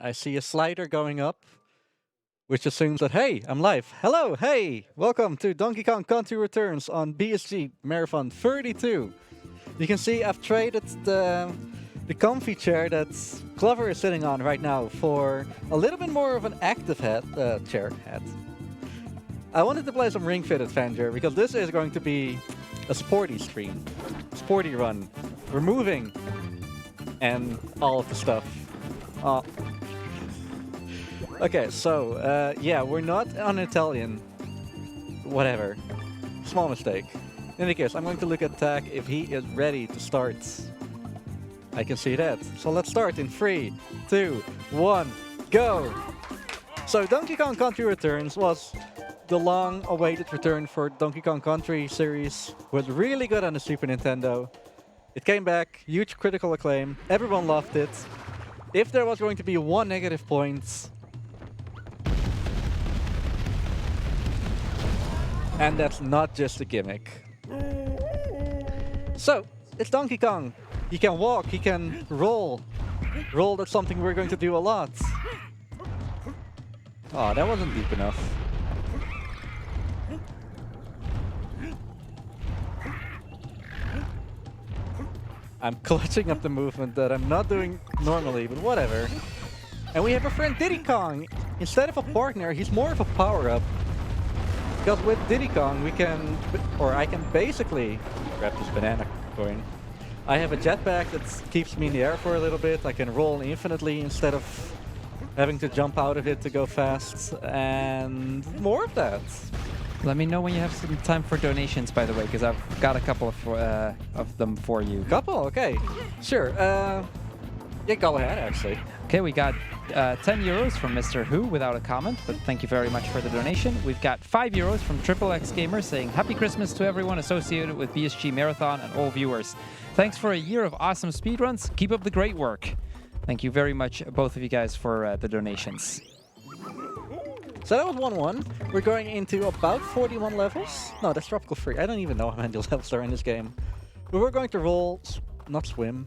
I see a slider going up, which assumes that, hey, I'm live. Hello, hey, welcome to Donkey Kong Country Returns on BSG Marathon 32. You can see I've traded the comfy chair that Clover is sitting on right now for a little bit more of an active chair. I wanted to play some Ring Fit Adventure because this is going to be a sporty stream, sporty run. We're moving and all of the stuff. Okay, so yeah, we're not on Italian. Whatever. Small mistake. In any case, I'm going to look at Tack if he is ready to start. I can see that. So let's start in 3, 2, 1, go! So Donkey Kong Country Returns was the long-awaited return for Donkey Kong Country series. Was really good on the Super Nintendo. It came back, huge critical acclaim. Everyone loved it. If there was going to be one negative point, and that's not just a gimmick. So, it's Donkey Kong. He can walk, he can roll. Roll, that's something we're going to do a lot. Oh, that wasn't deep enough. I'm clutching up the movement that I'm not doing normally, but whatever. And we have a friend Diddy Kong. Instead of a partner, he's more of a power-up. Because with Diddy Kong, we can, or I can basically grab this banana coin. I have a jetpack that keeps me in the air for a little bit. I can roll infinitely instead of having to jump out of it to go fast. And more of that. Let me know when you have some time for donations, by the way, because I've got a couple of them for you. Couple? Okay. Sure. Yeah, go ahead, actually. Okay, we got 10 euros from Mr. Who without a comment, but thank you very much for the donation. We've got 5 euros from Triple X Gamer saying Happy Christmas to everyone associated with BSG Marathon and all viewers. Thanks for a year of awesome speedruns. Keep up the great work. Thank you very much, both of you guys, for the donations. So that was 1-1. We're going into about 41 levels. No, that's Tropical Free. I don't even know how many levels there are in this game. But we're going to roll, not swim,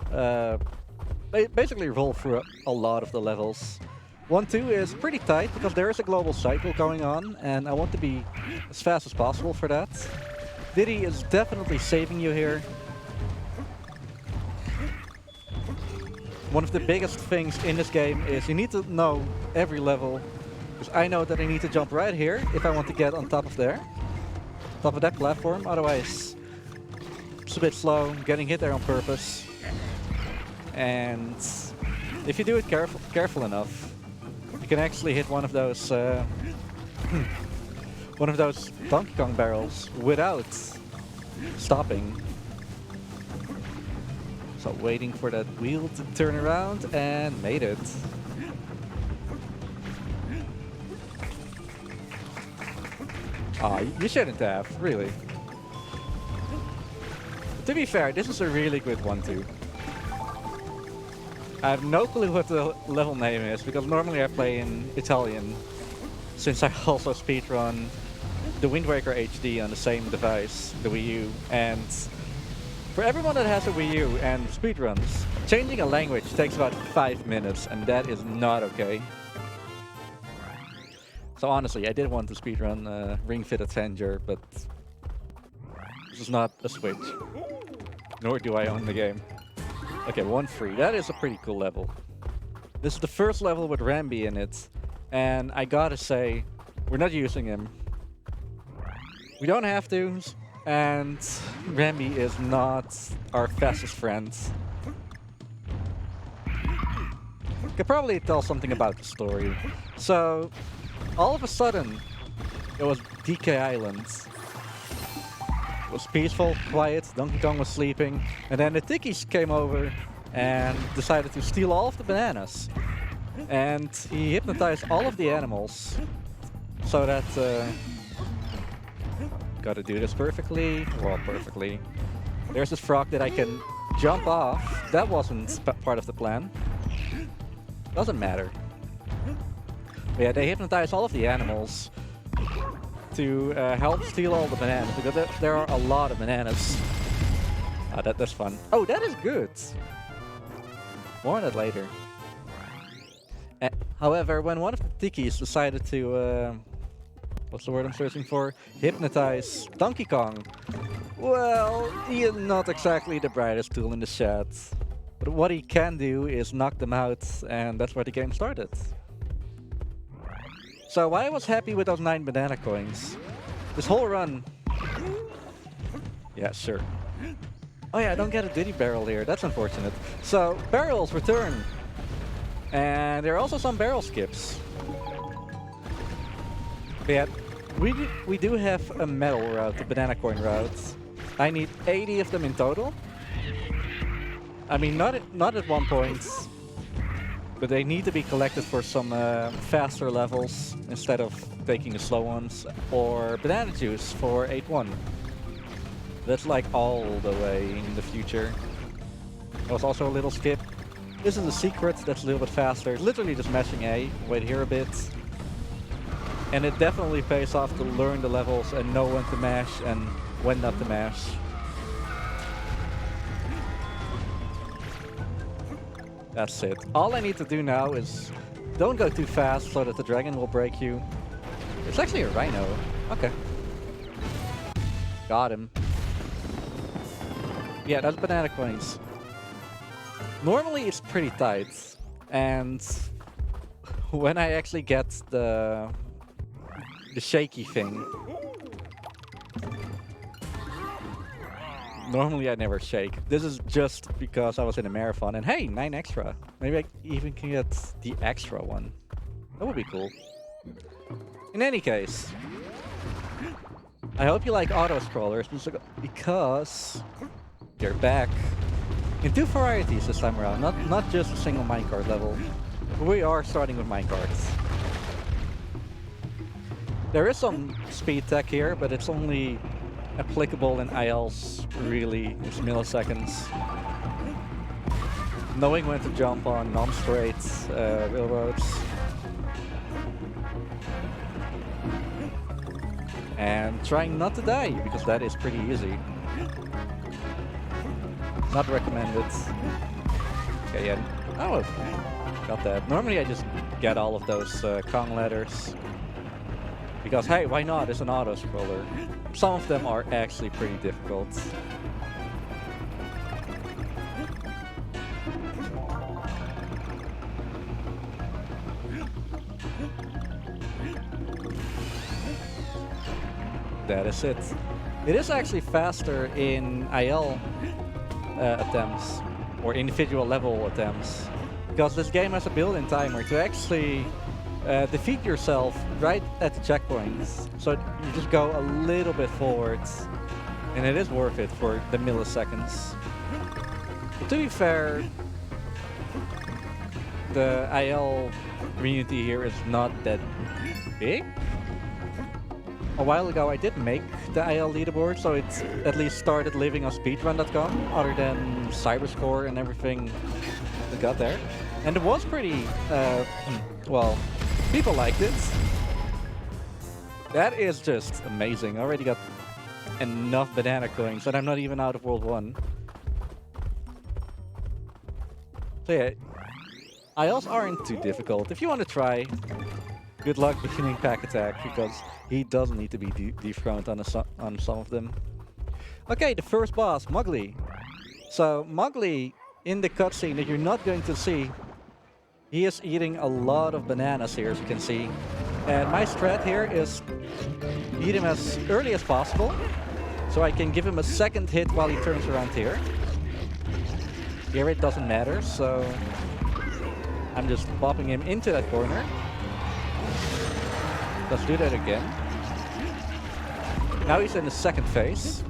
basically roll through a lot of the levels. 1-2 is pretty tight because there is a global cycle going on, and I want to be as fast as possible for that. Diddy is definitely saving you here. One of the biggest things in this game is you need to know every level. Because I know that I need to jump right here if I want to get on top of there. Top of that platform, otherwise it's a bit slow, getting hit there on purpose. And if you do it careful enough, you can actually hit one of those Donkey Kong barrels without stopping. So waiting for that wheel to turn around, and made it. You shouldn't have, really. To be fair, this is a really good one too. I have no clue what the level name is, because normally I play in Italian, since I also speedrun the Wind Waker HD on the same device, the Wii U. And for everyone that has a Wii U and speedruns, changing a language takes about 5 minutes, and that is not okay. So honestly, I did want to speedrun Ring Fit Adventure, but this is not a Switch. Nor do I own the game. Okay, 1-3. That is a pretty cool level. This is the first level with Rambi in it, and I gotta say, we're not using him. We don't have to, and Rambi is not our fastest friend. Could probably tell something about the story. So, all of a sudden, it was DK Island. It was peaceful, quiet, Donkey Kong was sleeping, and then the Tikis came over and decided to steal all of the bananas. And he hypnotized all of the animals, so that... gotta do this perfectly. Well, perfectly. There's this frog that I can jump off. That wasn't part of the plan. Doesn't matter. But yeah, they hypnotize all of the animals to help steal all the bananas, because there are a lot of bananas. That's fun. Oh, that is good. More on that later. However, when one of the Tikis decided to, what's the word I'm searching for? Hypnotize Donkey Kong. Well, he is not exactly the brightest tool in the shed. But what he can do is knock them out, and that's where the game started. So I was happy with those 9 banana coins. This whole run... Yeah, sure. Oh yeah, I don't get a Diddy barrel here. That's unfortunate. So, barrels return. And there are also some barrel skips. But yeah, we do have a medal route, the banana coin route. I need 80 of them in total. I mean, not at one point, but they need to be collected for some faster levels instead of taking the slow ones, or banana juice for 8-1. That's like all the way in the future. There was also a little skip. This is a secret that's a little bit faster. Literally just mashing A, wait here a bit. And it definitely pays off to learn the levels and know when to mash and when not to mash. That's it. All I need to do now is don't go too fast so that the dragon will break you. It's actually a rhino. Okay. Got him. Yeah, that's banana coins. Normally it's pretty tight. And when I actually get the shaky thing, normally I never shake. This is just because I was in a marathon and hey, 9 extra. Maybe I even can get the extra one. That would be cool. In any case, I hope you like auto-scrollers because they're back in 2 varieties this time around. Not just a single minecart level. We are starting with minecarts. There is some speed tech here, but it's only applicable in ILs, really. It's milliseconds. Knowing when to jump on non-straight railroads. And trying not to die, because that is pretty easy. Not recommended. Okay, yeah. Oh, got that. Normally I just get all of those Kong letters. Because, hey, why not? It's an auto-scroller. Some of them are actually pretty difficult. That is it. It is actually faster in IL attempts, or individual level attempts. Because this game has a built-in timer to actually defeat yourself right at the checkpoints. So you just go a little bit forwards, and it is worth it for the milliseconds. But to be fair, the IL community here is not that big. A while ago I did make the IL leaderboard, so it's at least started living on speedrun.com, other than Cyberscore and everything that got there. And it was pretty, well, people liked it. That is just amazing. I already got enough banana coins, and I'm not even out of World 1. So yeah, ILs aren't too difficult. If you want to try, good luck beginning Pack Attack, because he does need to be dethroned on some of them. Okay, the first boss, Mowgli. So Mowgli, in the cutscene that you're not going to see, he is eating a lot of bananas here, as you can see. And my strat here is eat him as early as possible, so I can give him a second hit while he turns around here. Here it doesn't matter, so I'm just popping him into that corner. Let's do that again. Now he's in the second phase.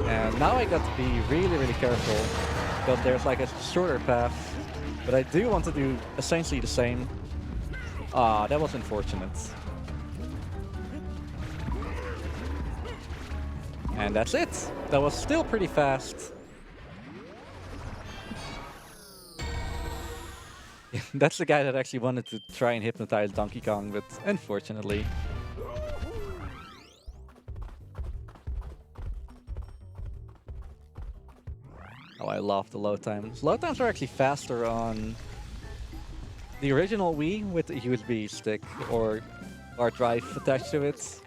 And now I got to be really, really careful, because there's like a shorter path. But I do want to do essentially the same. Ah, that was unfortunate. And that's it. That was still pretty fast. That's the guy that actually wanted to try and hypnotize Donkey Kong, but unfortunately. Oh, I love the load times. Load times are actually faster on the original Wii with the USB stick or hard drive attached to it.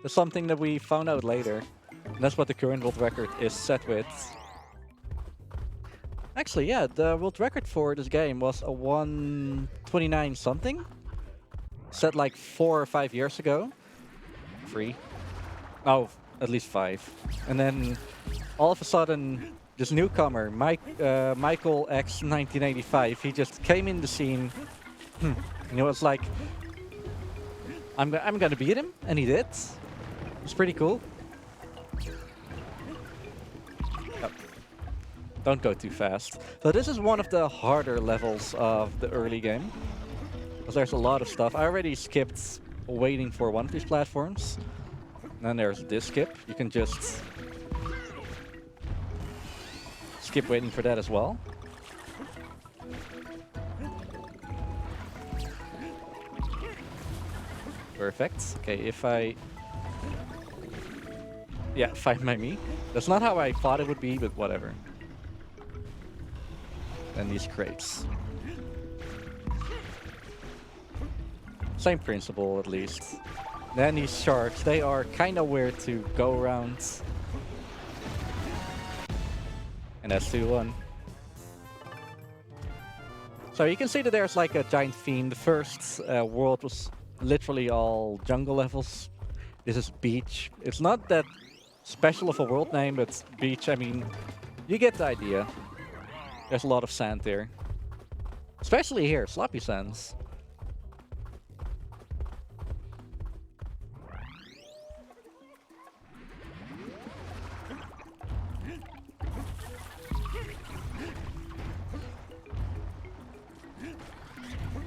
That's something that we found out later. And that's what the current world record is set with. Actually, yeah, the world record for this game was a 129 something. Set like 4 or 5 years ago. 3. Oh, at least 5. And then all of a sudden, this newcomer, Michael X 1985, he just came in the scene. And it was like, I'm gonna beat him, and he did. It's pretty cool. Oh. Don't go too fast. So this is one of the harder levels of the early game. Because there's a lot of stuff. I already skipped waiting for one of these platforms. And then there's this skip. You can just skip waiting for that as well. Perfect. Okay, if I... Yeah, find my me. That's not how I thought it would be, but whatever. And these crates. Same principle, at least. Then these sharks, they are kind of weird to go around. And that's 2-1. So you can see that there's like a giant theme. The first world was literally all jungle levels. This is beach. It's not that special of a world name, but beach, I mean, you get the idea. There's a lot of sand there. Especially here, sloppy sands.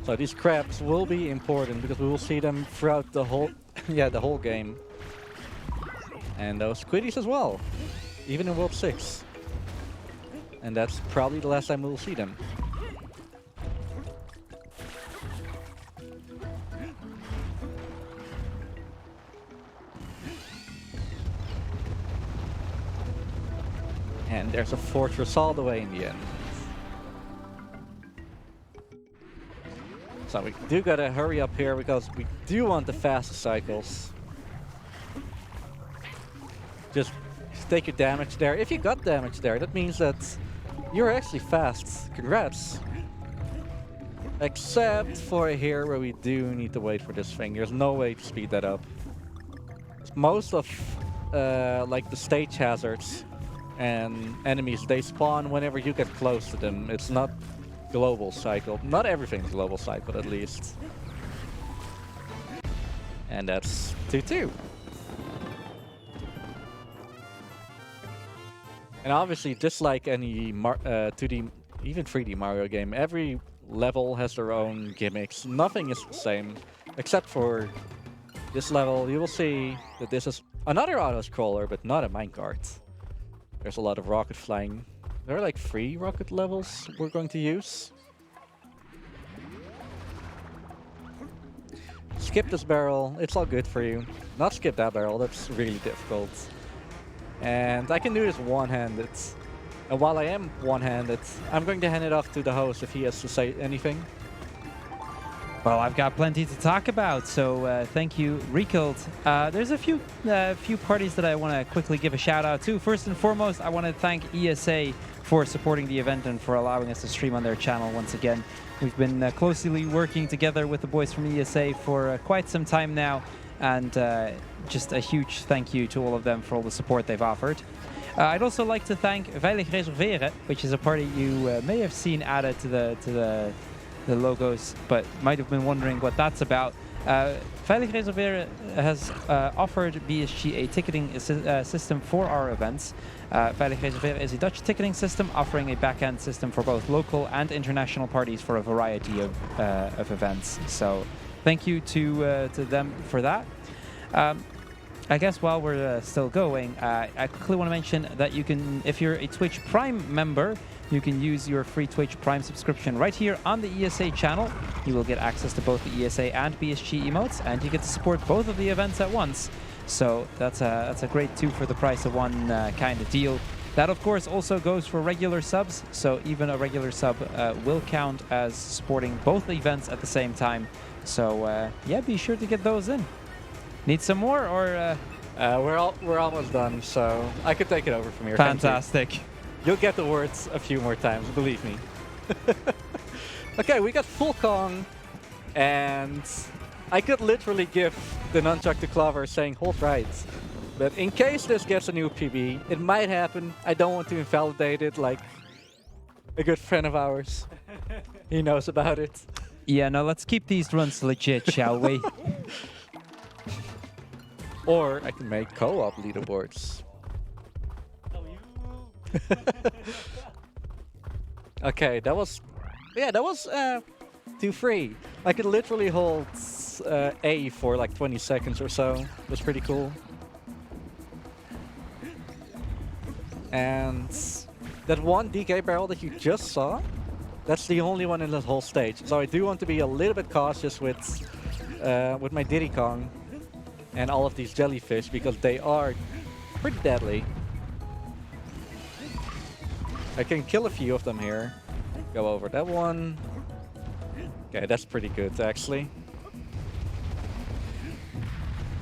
So these crabs will be important because we will see them throughout the whole, the whole game. And those squiddies as well, even in World 6. And that's probably the last time we will see them. And there's a fortress all the way in the end. So we do gotta hurry up here because we do want the fastest cycles. Just take your damage there. If you got damage there, that means that you're actually fast. Congrats. Except for here where we do need to wait for this thing. There's no way to speed that up. Most of like the stage hazards and enemies, they spawn whenever you get close to them. It's not global cycle. Not everything's global cycle, at least. And that's 2-2. And obviously, just like any 2D, even 3D Mario game, every level has their own gimmicks. Nothing is the same, except for this level. You will see that this is another auto-scroller, but not a minecart. There's a lot of rocket flying. There are like 3 rocket levels we're going to use. Skip this barrel, it's all good for you. Not skip that barrel, that's really difficult. And I can do this one-handed. And while I am one-handed, I'm going to hand it off to the host if he has to say anything. Well, I've got plenty to talk about, so thank you, Recalled. There's a few parties that I want to quickly give a shout out to. First and foremost, I want to thank ESA for supporting the event and for allowing us to stream on their channel once again. We've been closely working together with the boys from ESA for quite some time now, and just a huge thank you to all of them for all the support they've offered. I'd also like to thank Veilig Reserveren, which is a party you may have seen added to the logos, but might have been wondering what that's about. Veilig Reserveren has offered BSG a ticketing system for our events. Veilig Reserveren is a Dutch ticketing system offering a back-end system for both local and international parties for a variety of events. So thank you to them for that. I guess while we're still going, I quickly want to mention that you can, if you're a Twitch Prime member, you can use your free Twitch Prime subscription right here on the ESA channel. You will get access to both the ESA and BSG emotes, and you get to support both of the events at once. So that's a great 2 for the price of 1 kind of deal. That, of course, also goes for regular subs, so even a regular sub will count as supporting both events at the same time. So, yeah, be sure to get those in. Need some more, or...? We're almost done, so I could take it over from here. Thank you. Fantastic. You'll get the words a few more times, believe me. Okay, we got full Kong, and I could literally give the nunchuck to Clover saying hold right. But in case this gets a new PB, it might happen. I don't want to invalidate it like a good friend of ours. He knows about it. Yeah, no, let's keep these runs legit, shall we? Or I can make co-op leaderboards. Okay, that was too free. I could literally hold A for like 20 seconds or so. It was pretty cool. And that one DK barrel that you just saw, that's the only one in this whole stage. So I do want to be a little bit cautious with my Diddy Kong and all of these jellyfish because they are pretty deadly. I can kill a few of them here. Go over that one. Okay, that's pretty good actually.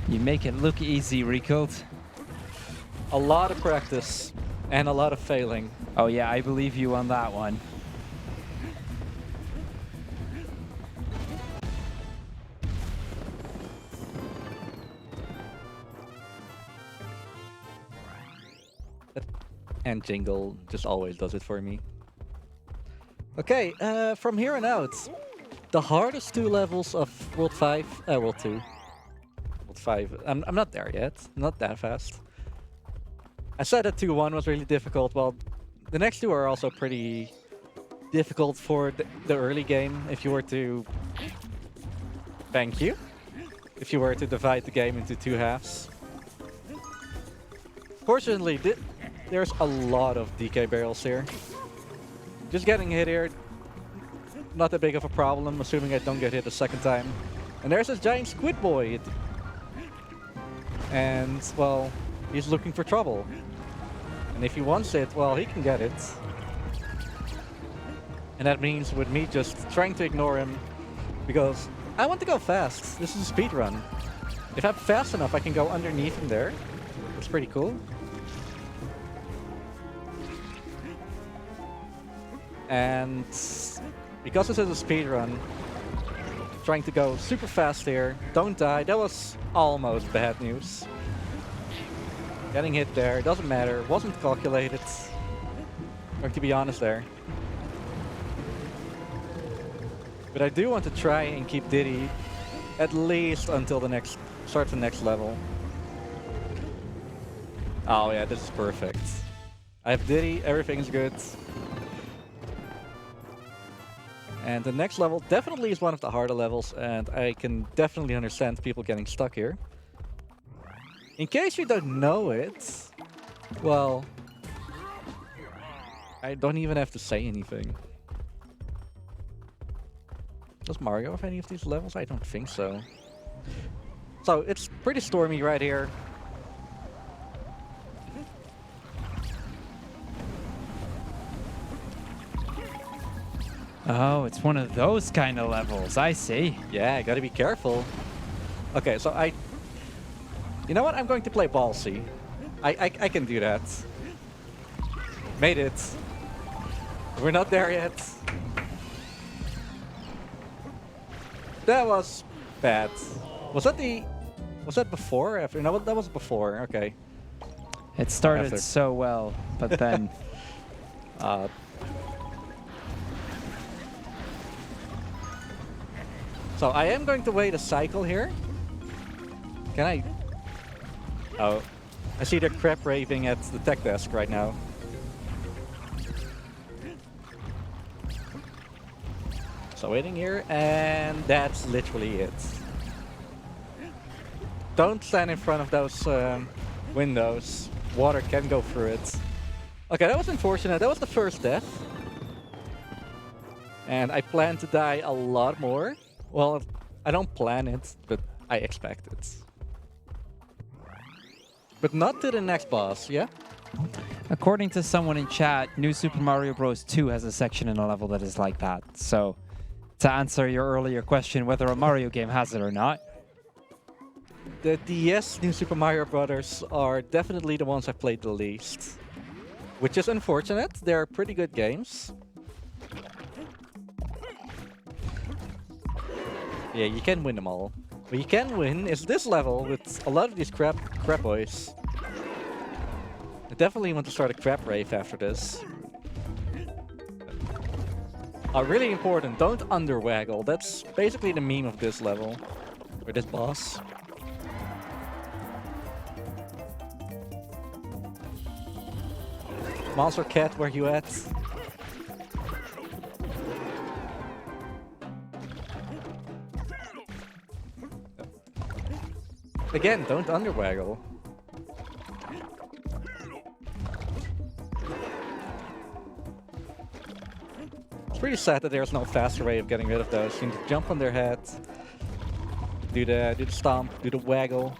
You make it look easy, Recold. A lot of practice and a lot of failing. Oh yeah, I believe you on that one. And Jingle just always does it for me. Okay, from here on out, the hardest two levels of World 5, World 2. World 5, I'm not there yet, not that fast. I said that 2-1 was really difficult, well, the next two are also pretty difficult for the early game if you were to... Thank you. If you were to divide the game into two halves. Fortunately, there's a lot of DK barrels here. Just getting hit here, not that big of a problem, assuming I don't get hit a second time. And there's this giant squid boy. And, well, he's looking for trouble. And if he wants it, well, he can get it. And that means with me just trying to ignore him, because I want to go fast. This is a speed run. If I'm fast enough, I can go underneath him there. It's pretty cool. And because this is a speed run, trying to go super fast here, don't die. That was almost bad news. Getting hit there, doesn't matter, wasn't calculated. Going to be honest there. But I do want to try and keep Diddy at least until the next start the next level. Oh yeah, this is perfect. I have Diddy, everything's good. And the next level definitely is one of the harder levels, and I can definitely understand people getting stuck here. In case you don't know it, well, I don't even have to say anything. Does Mario have any of these levels? I don't think so. So it's pretty stormy right here. Oh, it's one of those kind of levels. I see. Yeah, I gotta be careful. Okay, so you know what? I'm going to play ballsy. I can do that. Made it. We're not there yet. That was bad. Was that before or after? No, that was before. Okay. It started After. so well, but then... So I am going to wait a cycle here. Can I? Oh, I see the crap raving at the tech desk right now. So waiting here, and that's literally it. Don't stand in front of those windows. Water can go through it. Okay, that was unfortunate. That was the first death. And I plan to die a lot more. Well, I don't plan it, but I expect it. But not to the next boss, yeah? According to someone in chat, New Super Mario Bros. 2 has a section in a level that is like that. So, to answer your earlier question whether a Mario game has it or not, The DS New Super Mario Brothers are definitely the ones I've played the least. Which is unfortunate. They're pretty good games. Yeah, you can win them all. What you can win is this level with a lot of these crab boys. I definitely want to start a crab rave after this. Really important, don't underwaggle. That's basically the meme of this level. Or this boss. Monster Cat, where you at? Again, don't underwaggle. It's pretty sad that there's no faster way of getting rid of those. You need to jump on their head, do the stomp, do the waggle.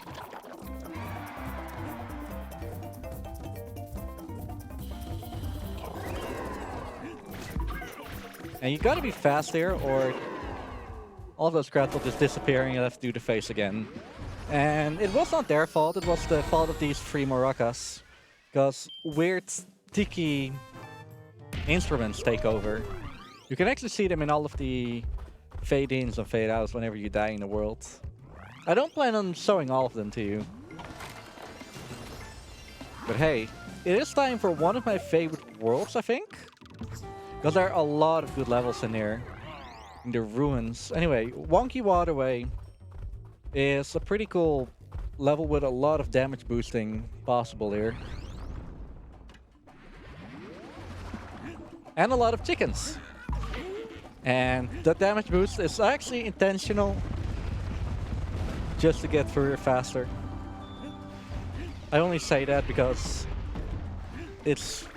And you gotta be fast there, or all those crabs will just disappear and you'll have to do the face again. And it was not their fault, it was the fault of these three maracas. Because weird, tiki instruments take over. You can actually see them in all of the fade-ins and fade-outs whenever you die in the world. I don't plan on showing all of them to you. But hey, it is time for one of my favorite worlds, I think. Because there are a lot of good levels in here. In the ruins. Anyway, Wonky Waterway is a pretty cool level with a lot of damage boosting possible here. And a lot of chickens. And the damage boost is actually intentional. Just to get through here faster. I only say that because it's...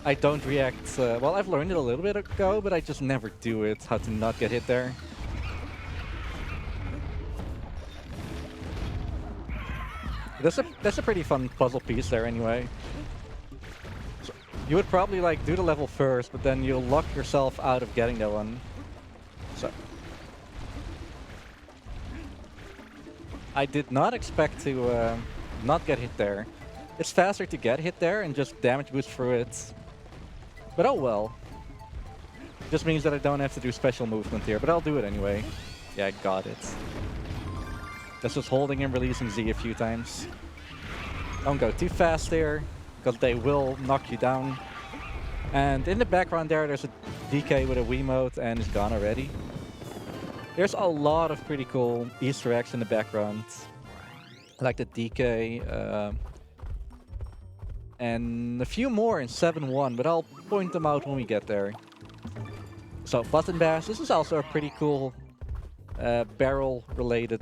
I don't react... well, I've learned it a little bit ago, but I just never do it. How to not get hit there. That's a pretty fun puzzle piece there anyway. So you would probably like do the level first, but then you'll lock yourself out of getting that one. So I did not expect to not get hit there. It's faster to get hit there and just damage boost through it. But oh well. Just means that I don't have to do special movement here, but I'll do it anyway. Yeah, I got it. That's just holding and releasing Z a few times. Don't go too fast there, because they will knock you down. And in the background there's a DK with a Wiimote and it's gone already. There's a lot of pretty cool Easter eggs in the background. Like the DK, and a few more in 7-1, but I'll point them out when we get there. So, Button Bash, this is also a pretty cool barrel-related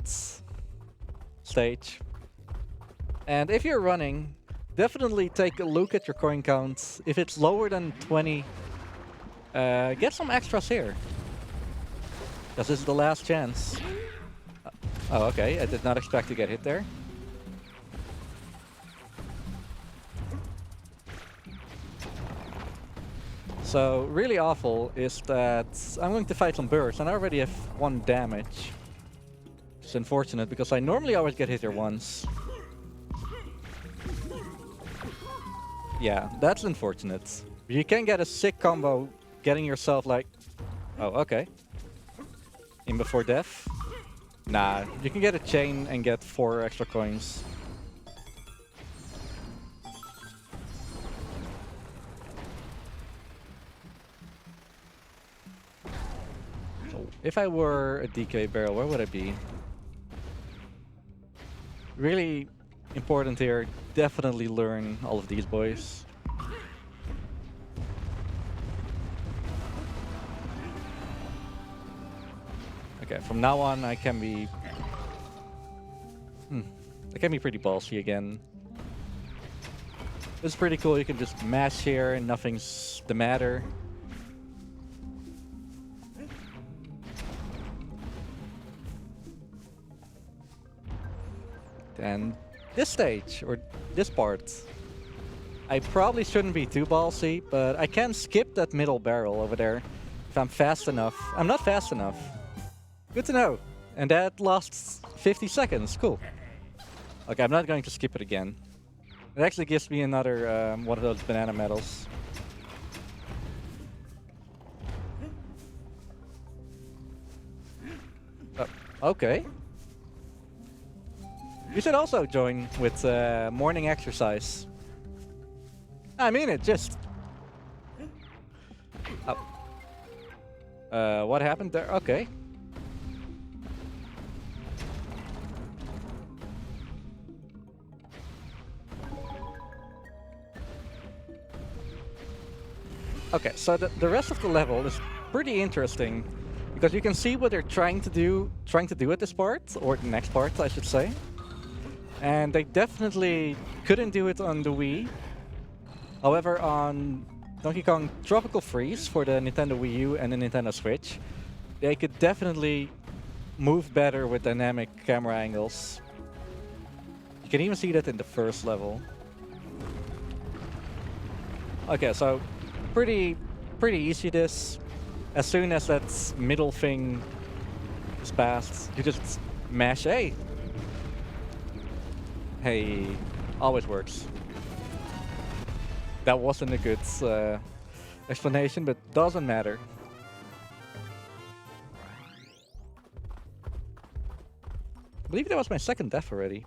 stage. And if you're running, definitely take a look at your coin count. If it's lower than 20, get some extras here. Because this is the last chance. Oh, okay, I did not expect to get hit there. So, really awful is that I'm going to fight some birds, and I already have 1 damage. It's unfortunate, because I normally always get hit here once. Yeah, that's unfortunate. You can get a sick combo getting yourself like... Oh, okay. In before death? Nah, you can get a chain and get 4 extra coins. If I were a DK barrel, where would I be? Really important here, definitely learn all of these boys. Okay, from now on I can be... I can be pretty ballsy again. It's pretty cool, you can just mash here and nothing's the matter. And this stage, or this part, I probably shouldn't be too ballsy, but I can skip that middle barrel over there if I'm fast enough. I'm not fast enough. Good to know. And that lasts 50 seconds. Cool. Okay, I'm not going to skip it again. It actually gives me another one of those banana medals. Okay. You should also join with morning exercise. I mean it, just... what happened there? Okay. Okay, so the rest of the level is pretty interesting because you can see what they're trying to do at this part, or the next part, I should say. And they definitely couldn't do it on the Wii. However, on Donkey Kong Tropical Freeze for the Nintendo Wii U and the Nintendo Switch, they could definitely move better with dynamic camera angles. You can even see that in the first level. Okay, so pretty easy this. As soon as that middle thing is passed, you just mash A. Hey, always works. That wasn't a good explanation, but doesn't matter. I believe that was my second death already.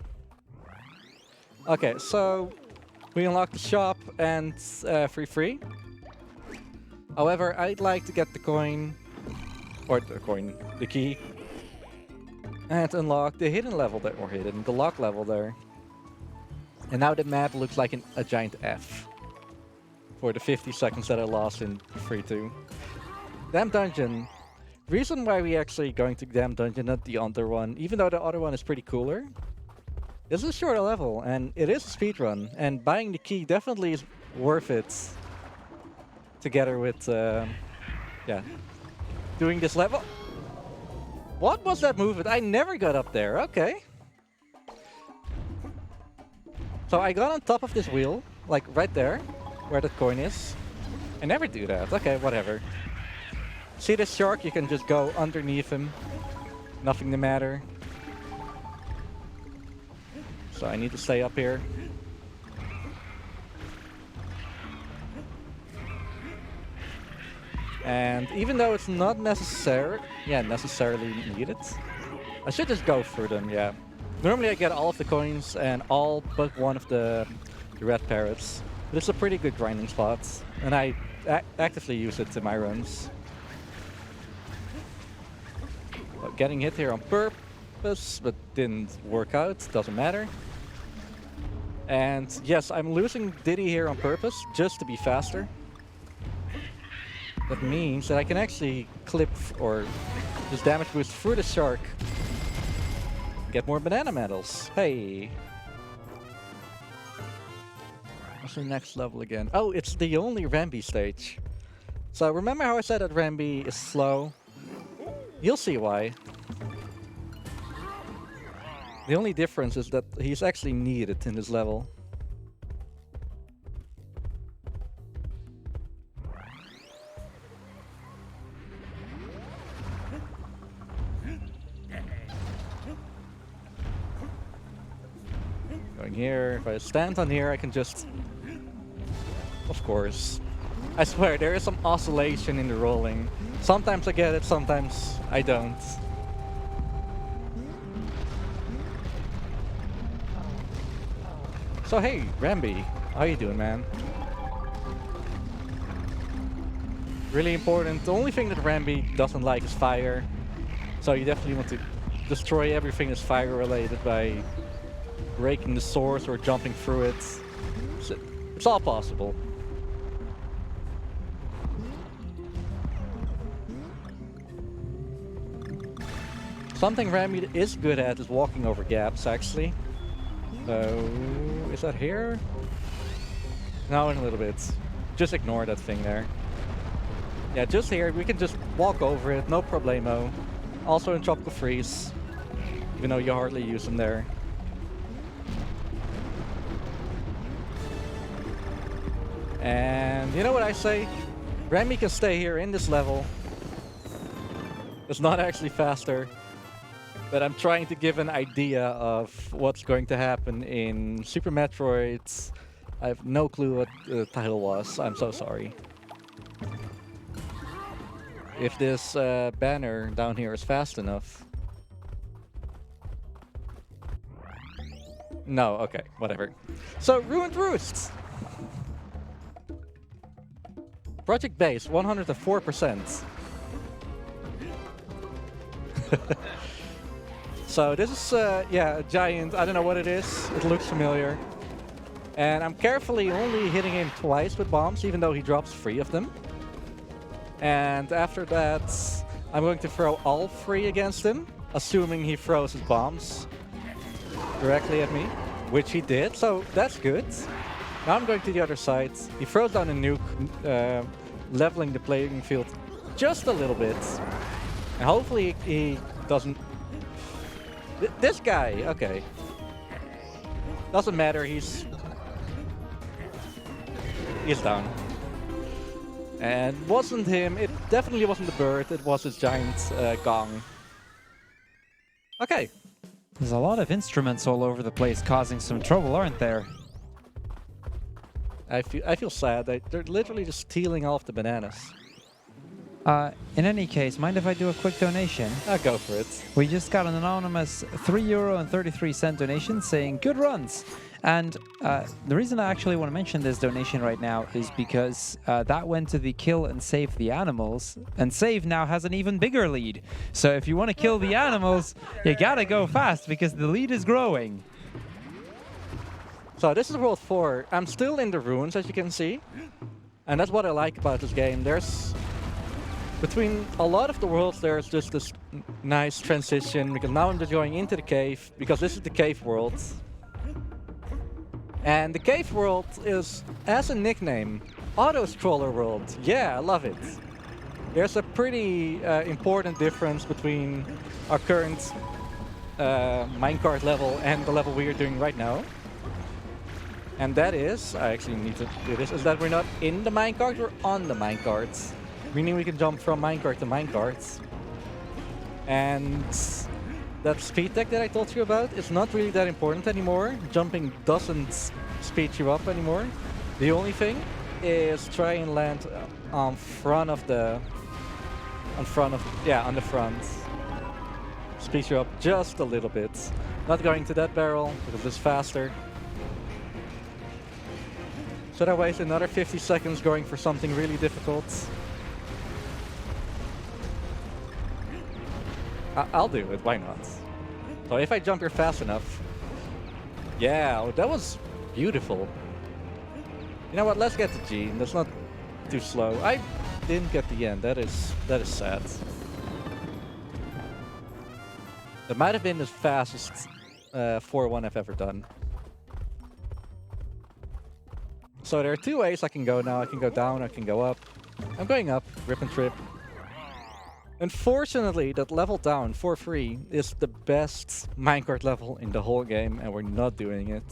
Okay, so we unlocked the shop and free. However, I'd like to get the coin, or the key, and unlock the hidden level there, or the lock level there. And now the map looks like a giant F for the 50 seconds that I lost in Free 2. Damn Dungeon. Reason why we actually going to Damn Dungeon, not the other one, even though the other one is pretty cooler. This is a shorter level, and it is a speedrun, and buying the key definitely is worth it. Together with, yeah, doing this level. What was that movement? I never got up there. Okay. So I got on top of this wheel, like right there, where that coin is. I never do that. Okay, whatever. See this shark? You can just go underneath him. Nothing to matter. So I need to stay up here. And even though it's not necessarily needed, I should just go through them, yeah. Normally I get all of the coins and all but one of the red parrots. But it's a pretty good grinding spot, and I actively use it in my runs. But getting hit here on purpose, but didn't work out, doesn't matter. And yes, I'm losing Diddy here on purpose, just to be faster. That means that I can actually clip or just damage boost through the shark. Get more banana medals. Hey. What's the next level again? Oh, it's the only Rambi stage. So remember how I said that Rambi is slow? You'll see why. The only difference is that he's actually needed in this level. Going here, if I stand on here I can just... Of course. I swear, there is some oscillation in the rolling. Sometimes I get it, sometimes I don't. So hey, Rambi, how you doing, man? Really important. The only thing that Rambi doesn't like is fire. So you definitely want to destroy everything that's fire related by breaking the source or jumping through it. It's all possible. Something Rambi is good at is walking over gaps, actually. So, is that here? No, in a little bit. Just ignore that thing there. Yeah, just here. We can just walk over it, no problemo. Also in Tropical Freeze, even though you hardly use them there. And you know what I say? Remy can stay here in this level. It's not actually faster, but I'm trying to give an idea of what's going to happen in Super Metroid. I have no clue what the title was. I'm so sorry. If this banner down here is fast enough. No, okay, whatever. So, Ruined Roosts. Project base, 104%. So this is, yeah, a giant, I don't know what it is. It looks familiar. And I'm carefully only hitting him twice with bombs, even though he drops 3 of them. And after that, I'm going to throw all 3 against him, assuming he throws his bombs directly at me, which he did, so that's good. Now I'm going to the other side. He throws down a nuke, leveling the playing field just a little bit. And hopefully he doesn't... This guy, okay. Doesn't matter, he's down. And wasn't him, it definitely wasn't the bird, it was his giant gong. Okay. There's a lot of instruments all over the place causing some trouble, aren't there? I feel sad. They're literally just stealing all of the bananas. In any case, mind if I do a quick donation? I'll go for it. We just got an anonymous €3.33 donation saying, good runs! And the reason I actually want to mention this donation right now is because that went to the Kill and Save the Animals, and Save now has an even bigger lead. So if you want to kill the animals, you gotta go fast because the lead is growing. So this is World 4. I'm still in the ruins, as you can see. And that's what I like about this game. There's... Between a lot of the worlds, there's just this nice transition, because now I'm just going into the cave, because this is the cave world. And the cave world is, as a nickname, Auto-Scroller World. Yeah, I love it. There's a pretty important difference between our current minecart level and the level we are doing right now. And that is, I actually need to do this, is that we're not in the minecart, we're on the minecart. Meaning we can jump from minecart to minecart. And that speed tech that I told you about is not really that important anymore. Jumping doesn't speed you up anymore. The only thing is try and land on front of the... on the front. Speed you up just a little bit. Not going to that barrel, because it's faster. Should I waste another 50 seconds going for something really difficult? I'll do it, why not? So if I jump here fast enough... Yeah, that was beautiful. You know what, let's get the G. That's not too slow. I didn't get the end, that is sad. That might have been the fastest 4-1 I've ever done. So there are 2 ways I can go now. I can go down, I can go up. I'm going up, rip and trip. Unfortunately, that level down, 4-3, is the best minecart level in the whole game, and we're not doing it.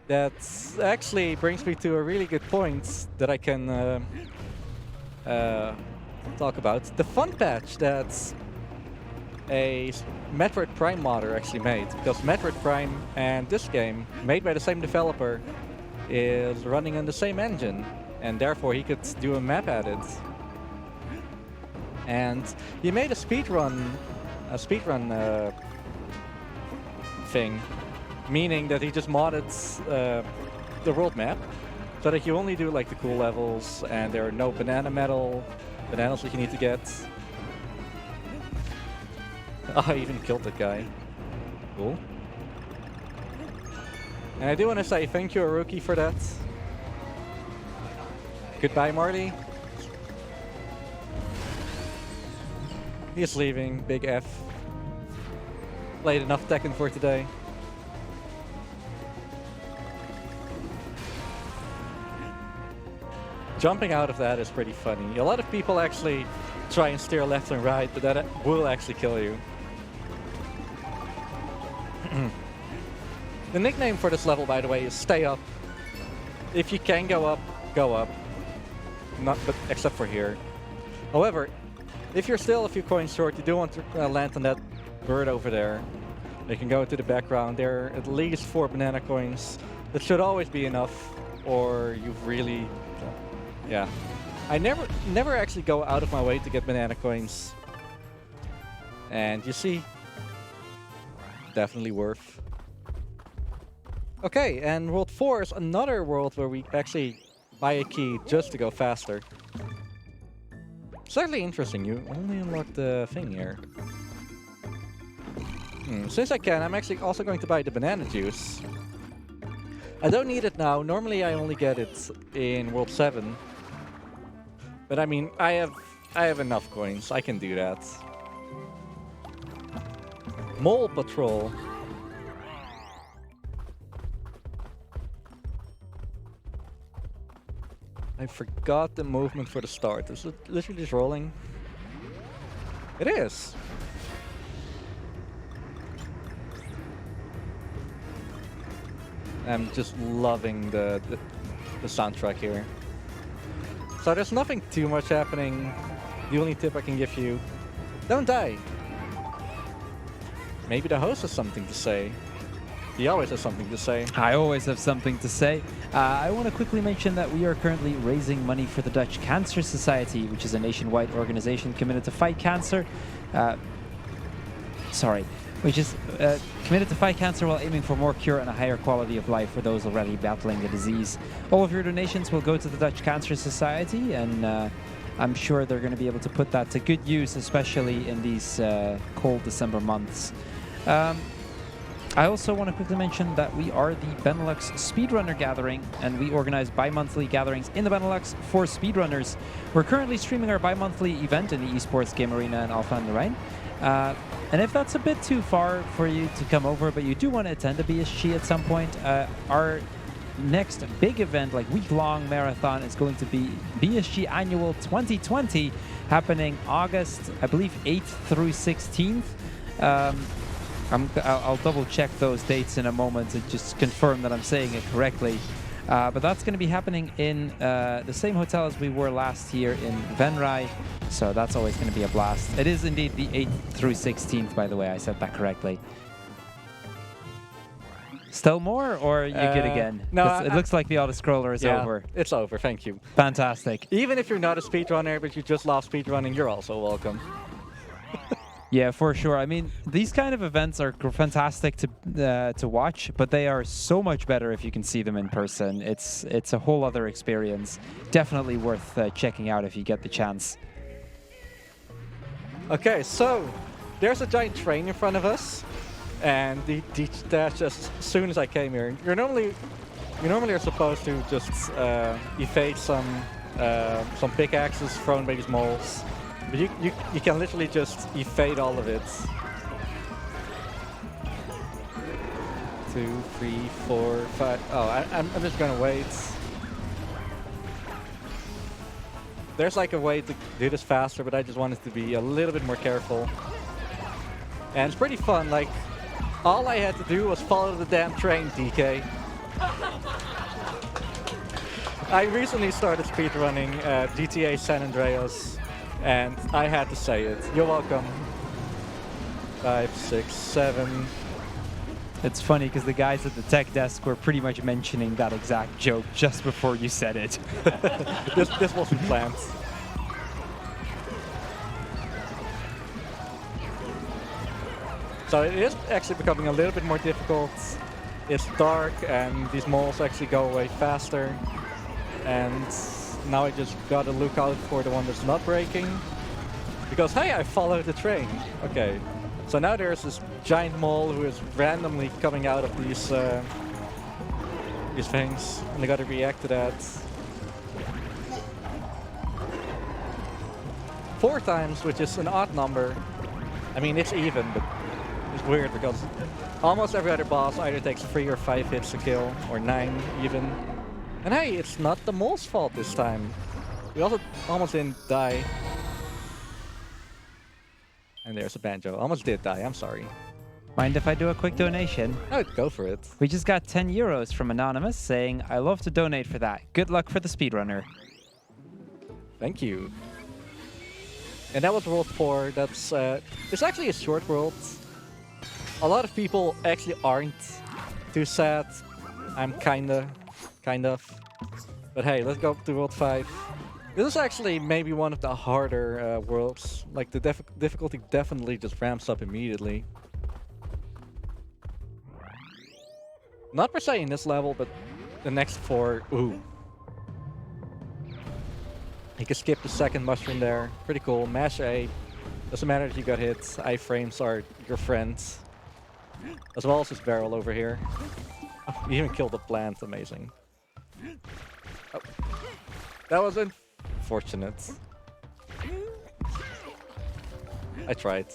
That actually brings me to a really good point that I can talk about. The fun patch that a Metroid Prime modder actually made, because Metroid Prime and this game, made by the same developer, is running on the same engine, and therefore he could do a map edit. And he made a speedrun thing, meaning that he just modded the world map, so that you only do like the cool levels, and there are no bananas that you need to get. Oh, I even killed that guy. Cool. And I do want to say thank you, Aruki, for that. Goodbye, Marty. He's leaving, big F. Played enough Tekken for today. Jumping out of that is pretty funny. A lot of people actually try and steer left and right, but that will actually kill you. The nickname for this level, by the way, is Stay Up. If you can go up, go up. Not, but except for here. However, if you're still a few coins short, you do want to land on that bird over there. You can go to the background. There are at least 4 banana coins. That should always be enough, or you've really, yeah. I never actually go out of my way to get banana coins. And you see, definitely worth. Okay, and World 4 is another world where we actually buy a key just to go faster. Slightly interesting, you only unlock the thing here. Since I can, I'm actually also going to buy the banana juice. I don't need it now. Normally I only get it in World 7. But I mean, I have enough coins. I can do that. Mole Patrol. I forgot the movement for the start. Is it literally just rolling? It is. I'm just loving the soundtrack here. So there's nothing too much happening. The only tip I can give you, don't die. Maybe the host has something to say. He always has something to say. I always have something to say. I want to quickly mention that we are currently raising money for the Dutch Cancer Society, which is a nationwide organization committed to fight cancer. Which is committed to fight cancer while aiming for more cure and a higher quality of life for those already battling the disease. All of your donations will go to the Dutch Cancer Society, and I'm sure they're going to be able to put that to good use, especially in these cold December months. I also want to quickly mention that we are the Benelux Speedrunner Gathering, and we organize bi-monthly gatherings in the Benelux for speedrunners. We're currently streaming our bi-monthly event in the Esports Game Arena in Alphen aan den Rijn. And if that's a bit too far for you to come over, but you do want to attend a BSG at some point, our next big event, like week-long marathon, is going to be BSG Annual 2020, happening August, I believe, 8th through 16th. I'll double check those dates in a moment to just confirm that I'm saying it correctly. But that's going to be happening in the same hotel as we were last year in Venray. So that's always going to be a blast. It is indeed the 8th through 16th, by the way. I said that correctly. Still more, or are you good again? No, it looks like the auto-scroller is over. It's over, thank you. Fantastic. Even if you're not a speedrunner, but you just love speedrunning, you're also welcome. Yeah, for sure. I mean, these kind of events are fantastic to watch, but they are so much better if you can see them in person. It's a whole other experience. Definitely worth checking out if you get the chance. Okay, so there's a giant train in front of us, and the detached as soon as I came here. You normally are supposed to just evade some pickaxes thrown by these moles. But you can literally just evade all of it. 2, 3, 4, 5. Oh, I'm just gonna wait. There's like a way to do this faster, but I just wanted to be a little bit more careful. And it's pretty fun. Like, all I had to do was follow the damn train, DK. I recently started speedrunning GTA San Andreas. And I had to say it. You're welcome. 5, 6, 7. It's funny because the guys at the tech desk were pretty much mentioning that exact joke just before you said it. This wasn't planned. So it is actually becoming a little bit more difficult. It's dark and these moles actually go away faster. And now I just gotta look out for the one that's not breaking. Because hey, I followed the train. Okay. So now there's this giant mole who is randomly coming out of these things. And I gotta react to that. 4 times, which is an odd number. I mean, it's even, but it's weird because almost every other boss either takes 3 or 5 hits to kill, or 9 even. And hey, it's not the mole's fault this time. We also almost didn't die. And there's a banjo. Almost did die, I'm sorry. Mind if I do a quick donation? Oh, go for it. We just got 10 euros from Anonymous saying, I love to donate for that. Good luck for the speedrunner. Thank you. And that was World 4. That's it's actually a short world. A lot of people actually aren't too sad. I'm kind of. But hey, let's go to World 5. This is actually maybe one of the harder worlds. Like the difficulty definitely just ramps up immediately. Not per se in this level, but the next 4. Ooh. You can skip the second mushroom there. Pretty cool. Mash A. Doesn't matter if you got hit. Iframes are your friends. As well as this barrel over here. Oh, you even killed the plant. Amazing. Oh. That was unfortunate. I tried.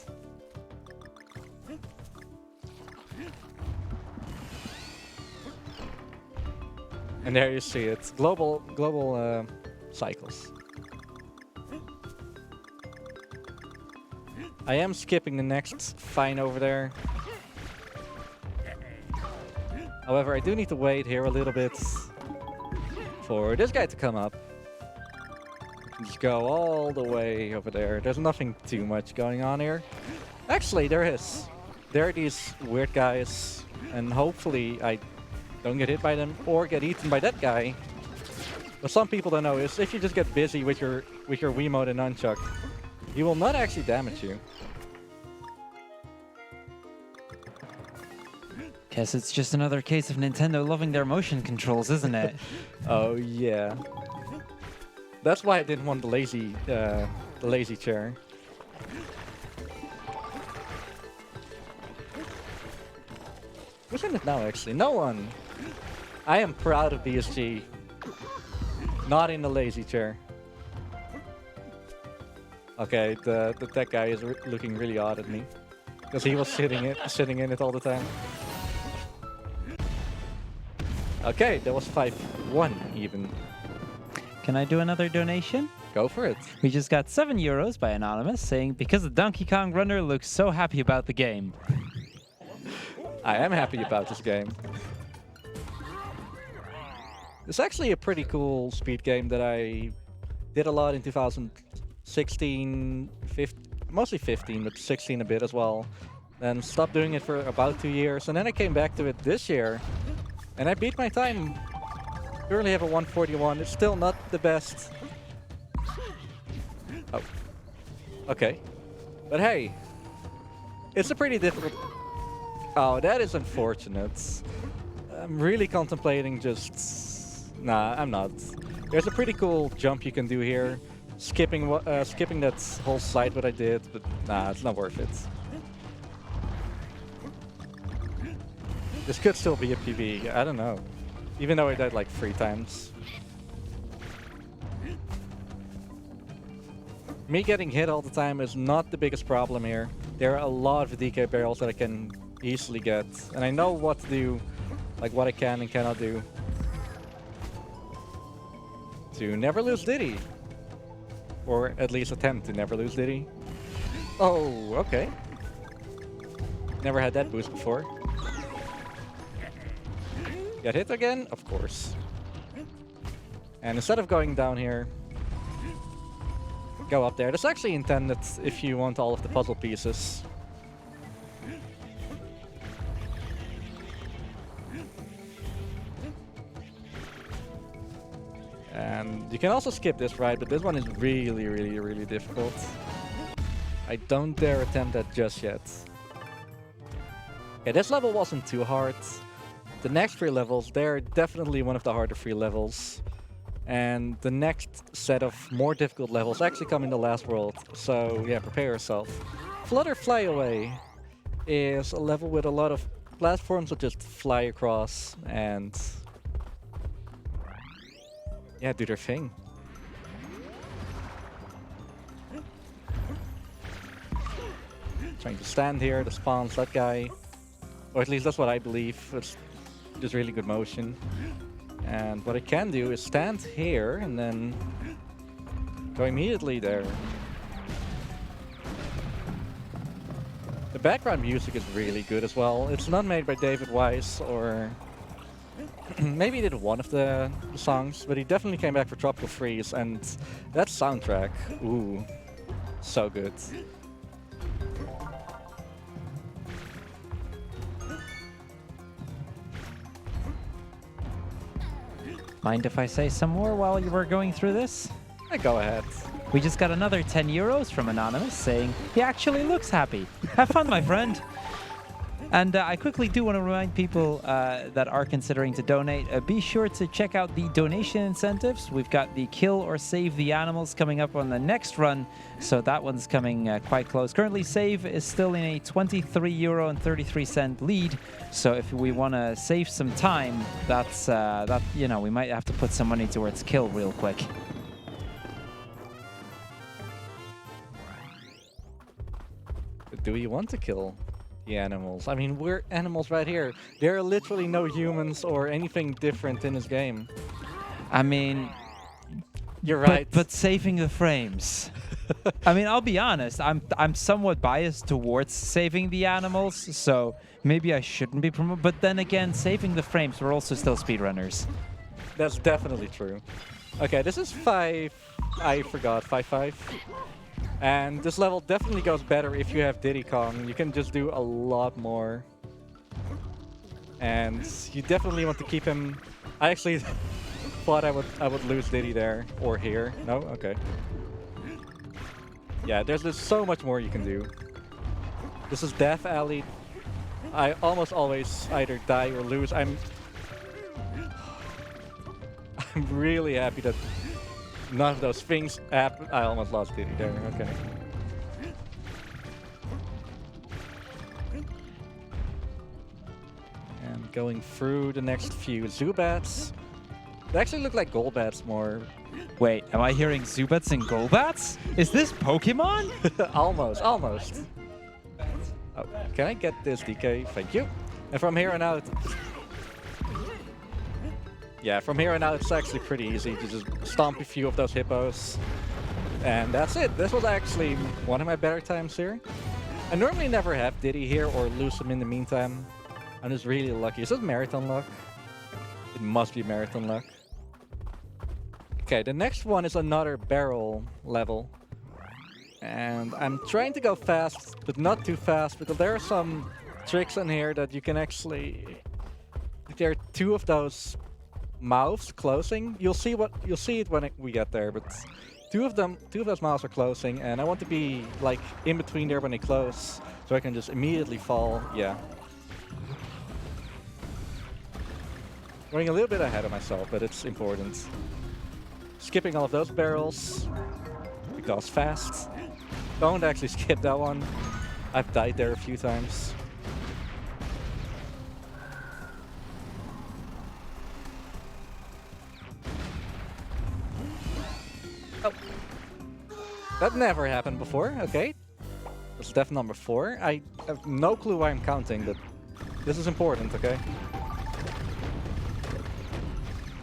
And there you see it. Global cycles. I am skipping the next fine over there. However, I do need to wait here a little bit for this guy to come up. Just go all the way over there. There's nothing too much going on here. Actually, there is. There are these weird guys, and hopefully I don't get hit by them or get eaten by that guy. What some people don't know is if you just get busy with your Wiimote and nunchuck, he will not actually damage you. Guess it's just another case of Nintendo loving their motion controls, isn't it? Oh yeah. That's why I didn't want the lazy chair. Who's in it now actually? No one. I am proud of BSG. Not in the lazy chair. Okay, the tech guy is looking really odd at me. Because he was sitting in it all the time. Okay, that was 5-1 even. Can I do another donation? Go for it. We just got 7 euros by Anonymous saying, because the Donkey Kong runner looks so happy about the game. I am happy about this game. It's actually a pretty cool speed game that I did a lot in 2016, 15, mostly 15, but 16 a bit as well. Then stopped doing it for about 2 years, and then I came back to it this year, and I beat my time. Currently have a 141. It's still not the best. Oh. Okay. But hey, it's a pretty difficult... Oh, that is unfortunate. I'm really contemplating just... Nah, I'm not. There's a pretty cool jump you can do here. Skipping that whole side what I did, but nah, it's not worth it. This could still be a PB, I don't know. Even though I died like 3 times. Me getting hit all the time is not the biggest problem here. There are a lot of DK barrels that I can easily get. And I know what to do, like what I can and cannot do. To never lose Diddy. Or at least attempt to never lose Diddy. Oh, okay. Never had that boost before. Get hit again? Of course. And instead of going down here, go up there. That's actually intended if you want all of the puzzle pieces. And you can also skip this ride, but this one is really, really, really difficult. I don't dare attempt that just yet. Okay, this level wasn't too hard. The next 3 levels, they're definitely one of the harder 3 levels. And the next set of more difficult levels actually come in the last world. So yeah, prepare yourself. Flutter Fly Away is a level with a lot of platforms that just fly across and... yeah, do their thing. Trying to stand here, the spawns that guy. Or at least that's what I believe. It's just really good motion. And what I can do is stand here and then go immediately there. The background music is really good as well. It's not made by David Wise, or maybe he did one of the songs, but he definitely came back for Tropical Freeze, and that soundtrack, ooh, so good. Mind if I say some more while you were going through this? Go ahead. We just got another 10 euros from Anonymous saying, he actually looks happy. Have fun, my friend. And I quickly do want to remind people that are considering to donate, be sure to check out the donation incentives. We've got the Kill or Save the Animals coming up on the next run, so that one's coming quite close. Currently, Save is still in a €23.33 lead, so if we want to save some time, we might have to put some money towards Kill real quick. Do you want to kill the animals? I mean, we're animals right here. There are literally no humans or anything different in this game. I mean, you're right. But saving the frames. I mean, I'll be honest. I'm somewhat biased towards saving the animals, so maybe I shouldn't be promoting. But then again, saving the frames, we're also still speedrunners. That's definitely true. Okay, this is 5. I forgot 5-5. And this level definitely goes better if you have Diddy Kong. You can just do a lot more. And you definitely want to keep him. I actually thought I would lose Diddy there or here. No? Okay. Yeah, there's just so much more you can do. This is Death Alley. I almost always either die or lose. I'm really happy that none of those things happened. I almost lost Diddy there. Okay. And going through the next few Zubats. They actually look like Golbats more. Wait, am I hearing Zubats and Golbats? Is this Pokemon? Almost. Oh, can I get this DK? Thank you. And from here on out... Yeah, from here on out it's actually pretty easy to just stomp a few of those hippos. And that's it. This was actually one of my better times here. I normally never have Diddy here or lose him in the meantime. I'm just really lucky. Is this marathon luck? It must be marathon luck. Okay, the next one is another barrel level. And I'm trying to go fast, but not too fast, because there are some tricks in here that you can actually... There are two of those mouths closing. You'll see it when we get there, but two of those mouths are closing, and I want to be like in between there when they close, so I can just immediately fall. Yeah. Going a little bit ahead of myself, but it's important. Skipping all of those barrels, because fast. Don't actually skip that one. I've died there a few times. Oh. That never happened before, okay. That's def number 4. I have no clue why I'm counting, but this is important, okay?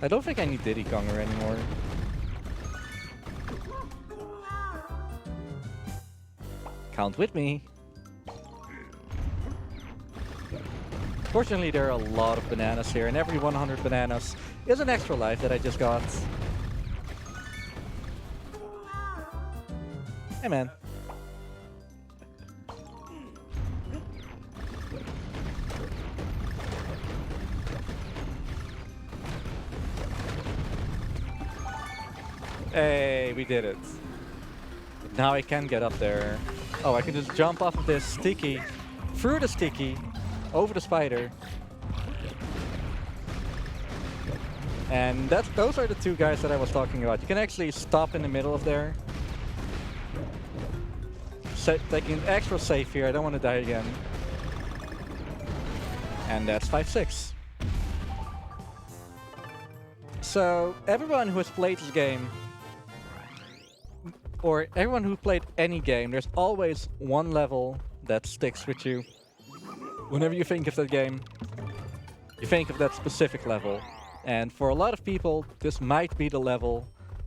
I don't think I need Diddy Konger anymore. Count with me. Fortunately, there are a lot of bananas here, and every 100 bananas is an extra life that I just got. Hey, man. Hey, we did it. Now I can get up there. Oh, I can just jump off of this sticky, through the sticky, over the spider. And those are the two guys that I was talking about. You can actually stop in the middle of there. Taking an extra safe here. I don't want to die again. And that's 5-6. So everyone who has played this game, or everyone who played any game, there's always one level that sticks with you. Whenever you think of that game, you think of that specific level. And for a lot of people, this might be the level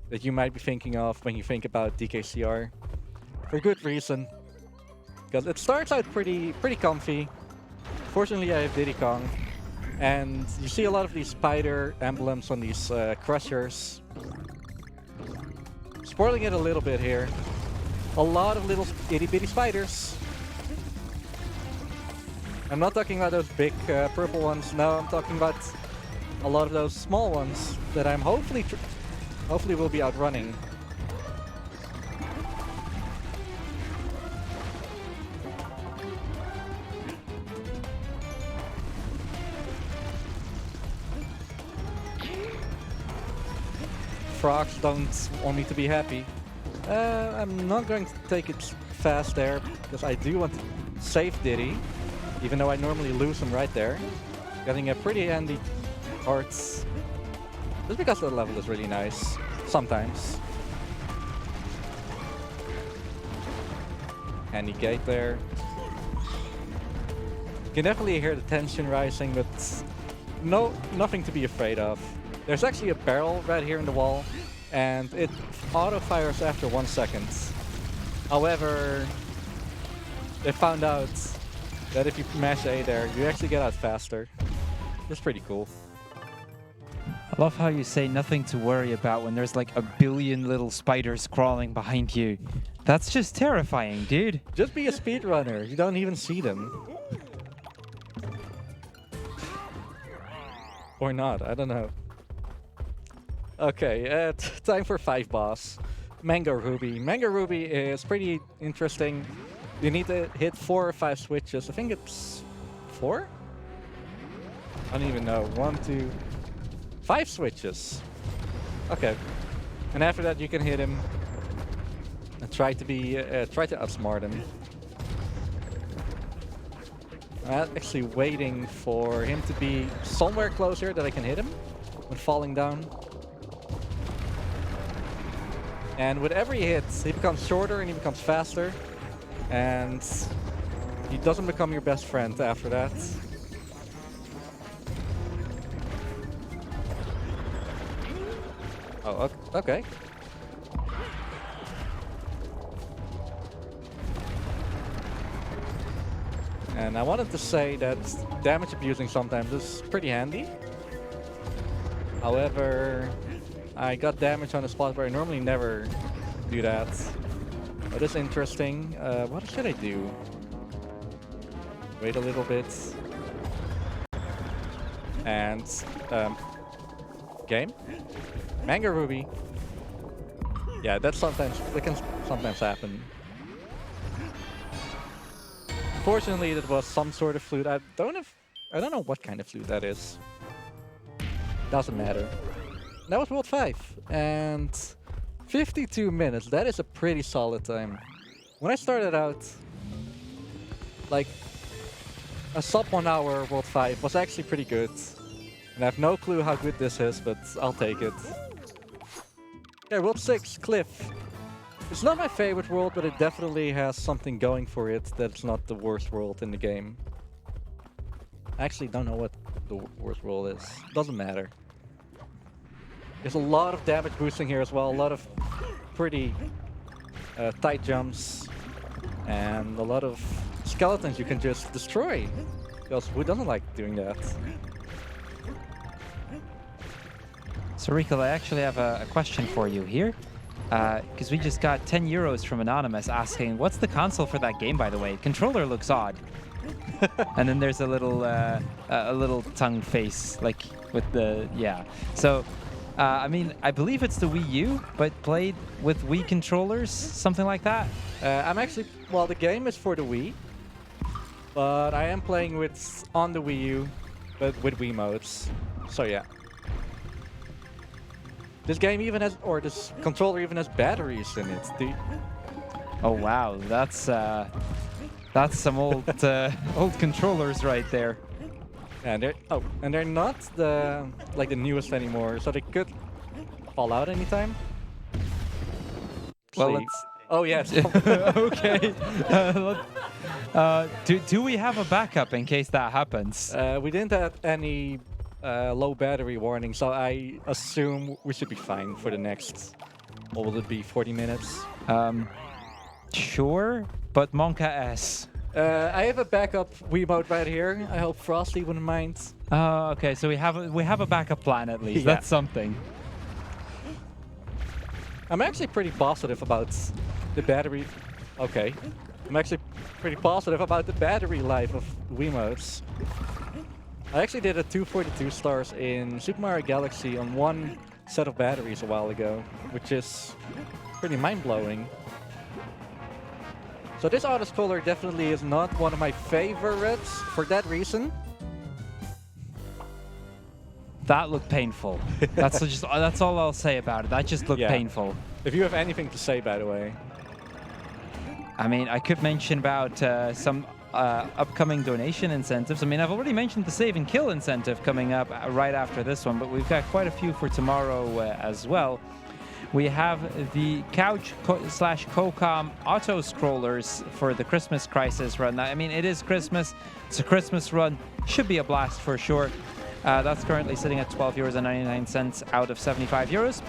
that you might be thinking of when you think about DKCR. For good reason. because it starts out pretty comfy. Fortunately, I have Diddy Kong, and you see a lot of these spider emblems on these crushers. Spoiling it a little bit here. A lot of little itty bitty spiders. I'm not talking about those big purple ones. No, I'm talking about a lot of those small ones that I'm hopefully will be outrunning. Frogs don't want me to be happy. I'm not going to take it fast there because I do want to save Diddy, even though I normally lose him right there. Getting a pretty handy hearts. Just because the level is really nice sometimes. Handy gate there. You can definitely hear the tension rising, but nothing to be afraid of. There's actually a barrel right here in the wall, and it auto-fires after 1 second. However, they found out that if you mash A there, you actually get out faster. It's pretty cool. I love how you say nothing to worry about when there's like a billion little spiders crawling behind you. That's just terrifying, dude. Just be a speedrunner. You don't even see them. Or not, I don't know. Okay, time for 5 boss. Mango Ruby. Mango Ruby is pretty interesting. You need to hit 4 or 5 switches. I think it's 4? I don't even know. 1, 2, 5 switches. Okay. And after that you can hit him and try to outsmart him. I'm actually waiting for him to be somewhere closer that I can hit him when falling down. And with every hit, he becomes shorter and he becomes faster. And he doesn't become your best friend after that. Oh, okay. And I wanted to say that damage abusing sometimes is pretty handy. However, I got damage on a spot where I normally never do that. But it's interesting. What should I do? Wait a little bit. And game? Mango Ruby. Yeah, that can sometimes happen. Fortunately, that was some sort of flute. I don't know what kind of flute that is. Doesn't matter. That was World 5, and 52 minutes. That is a pretty solid time. When I started out, like a sub 1 hour World 5 was actually pretty good. And I have no clue how good this is, but I'll take it. Yeah, World 6, Cliff. It's not my favorite world, but it definitely has something going for it that's not the worst world in the game. I actually don't know what the worst world is. Doesn't matter. There's a lot of damage boosting here as well, a lot of pretty tight jumps, and a lot of skeletons you can just destroy. Because who doesn't like doing that? So Rico, I actually have a question for you here. Because we just got 10 euros from Anonymous asking, what's the console for that game, by the way? Controller looks odd. And then there's a little tongue face, like with the, yeah. So, I mean, I believe it's the Wii U, but played with Wii controllers, something like that? Well, the game is for the Wii, but I am playing on the Wii U, but with Wii modes. So yeah. This game even has, or this controller even has batteries in it, dude. Oh wow, that's some old old controllers right there. And they're not the newest anymore, so they could fall out anytime. Well, let's. Oh yes. Okay. Do we have a backup in case that happens? We didn't have any low battery warning, so I assume we should be fine for the next. What will it be? 40 minutes. Sure, but Monka S. I have a backup Wiimote right here. I hope Frosty wouldn't mind. Oh, okay. So we have a backup plan at least. Yeah. That's something. I'm actually pretty positive about the battery. Okay. I'm actually pretty positive about the battery life of Wiimotes. I actually did a 242 stars in Super Mario Galaxy on one set of batteries a while ago, which is pretty mind-blowing. So this autoscroller definitely is not one of my favorites for that reason. That looked painful. That's all I'll say about it. That just looked Yeah. painful. If you have anything to say, by the way. I mean, I could mention about some upcoming donation incentives. I mean, I've already mentioned the save and kill incentive coming up right after this one, but we've got quite a few for tomorrow as well. We have the Couch/Cocom auto scrollers for the Christmas Crisis run. I mean, it is Christmas. It's a Christmas run. Should be a blast for sure. That's currently sitting at €12.99 out of €75.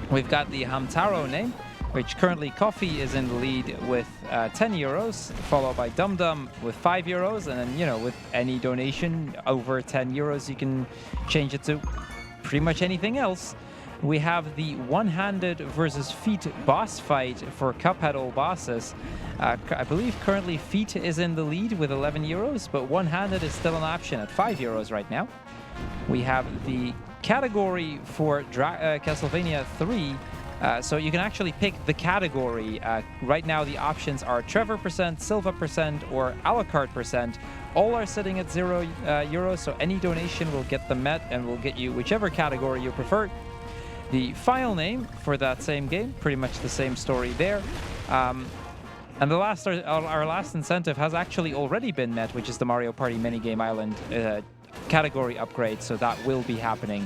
We've got the Hamtaro name, which currently Coffee is in the lead with €10, followed by Dum Dum with €5, and then, you know, with any donation over €10, you can change it to pretty much anything else. We have the one-handed versus feet boss fight for Cuphead All Bosses. I believe currently feet is in the lead with €11, but one-handed is still an option at €5 right now. We have the category for Castlevania 3. So you can actually pick the category. Right now the options are Trevor %, Silva %, or a la carte %. All are sitting at €0, so any donation will get them met and will get you whichever category you prefer. The file name for that same game, pretty much the same story there. And our last incentive has actually already been met, which is the Mario Party Minigame Island category upgrade, so that will be happening.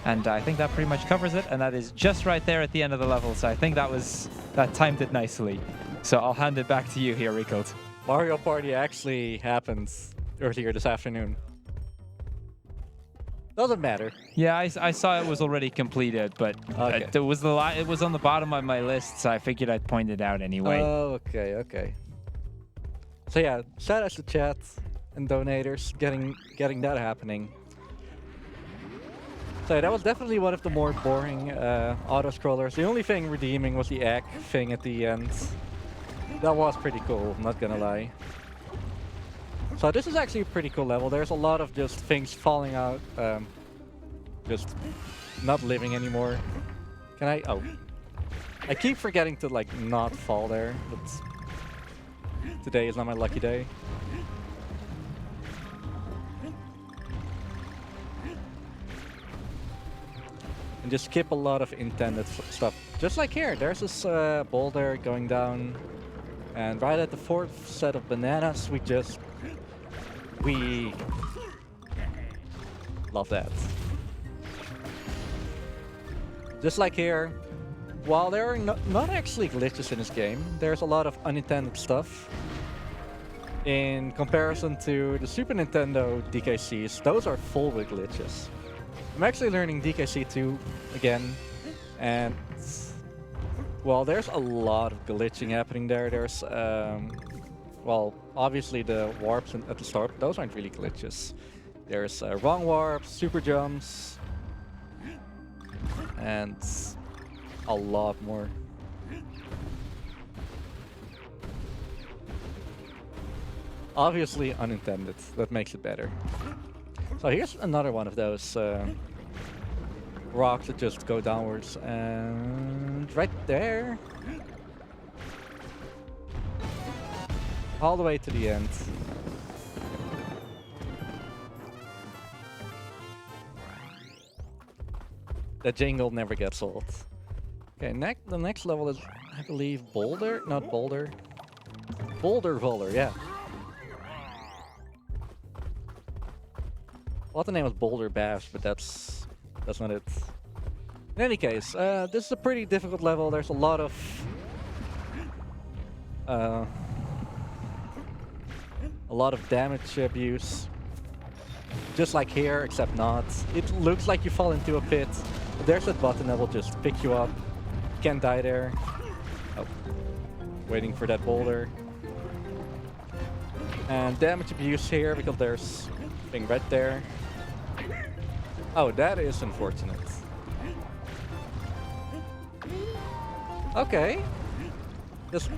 And I think that pretty much covers it, and that is just right there at the end of the level, so I think that timed it nicely. So I'll hand it back to you here, Ricolt. Mario Party actually happened earlier this afternoon. Doesn't matter. Yeah, I saw it was already completed, but Okay. it was on the bottom of my list, so I figured I'd point it out anyway. Oh, okay. So yeah, shout out to chat and donators getting that happening. So that was definitely one of the more boring auto-scrollers. The only thing redeeming was the egg thing at the end. That was pretty cool, I'm not gonna lie. So this is actually a pretty cool level. There's a lot of just things falling out, just not living anymore. Can I? Oh. I keep forgetting to like not fall there, but today is not my lucky day. And just skip a lot of intended stuff. Just like here, there's this boulder going down, and right at the fourth set of bananas, we love that. Just like here, while there are not actually glitches in this game, there's a lot of unintended stuff. In comparison to the Super Nintendo DKCs, those are full with glitches. I'm actually learning DKC2 again, and well, there's a lot of glitching happening there. There's, well, obviously the warps at the start, but those aren't really glitches. There's wrong warps, super jumps, and a lot more. Obviously unintended, that makes it better. So here's another one of those rocks that just go downwards, and right there. All the way to the end. The jingle never gets old. Okay, the next level is, I believe, Boulder? Not Boulder. Boulder Roller, yeah. I thought the name was Boulder Bash, but that's not it. In any case, this is a pretty difficult level. There's a lot of damage abuse. Just like here, except not. It looks like you fall into a pit, but there's that button that will just pick you up. You can't die there. Oh. Waiting for that boulder. And damage abuse here because there's thing right there. Oh, that is unfortunate. Okay. This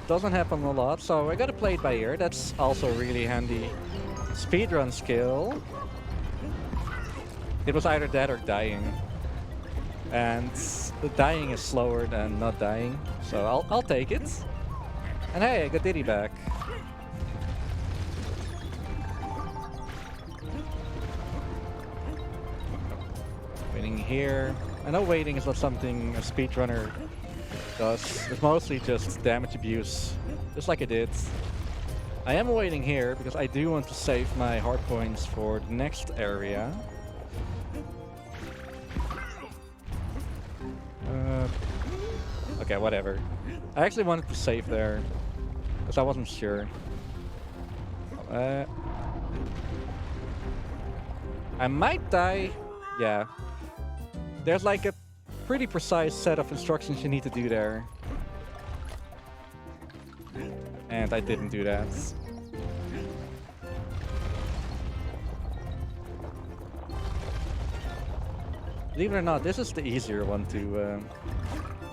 doesn't happen a lot, so I gotta play it by ear. That's also really handy speedrun skill. It was either that or dying. And the dying is slower than not dying, so I'll take it. And hey, I got Diddy back. Waiting here. I know waiting is not something a speedrunner does. It's mostly just damage abuse, just like I did. I am waiting here because I do want to save my hard points for the next area. Okay, whatever. I actually wanted to save there because I wasn't sure. I might die. Yeah. There's like a pretty precise set of instructions you need to do there. And I didn't do that. Believe it or not, this is the easier one to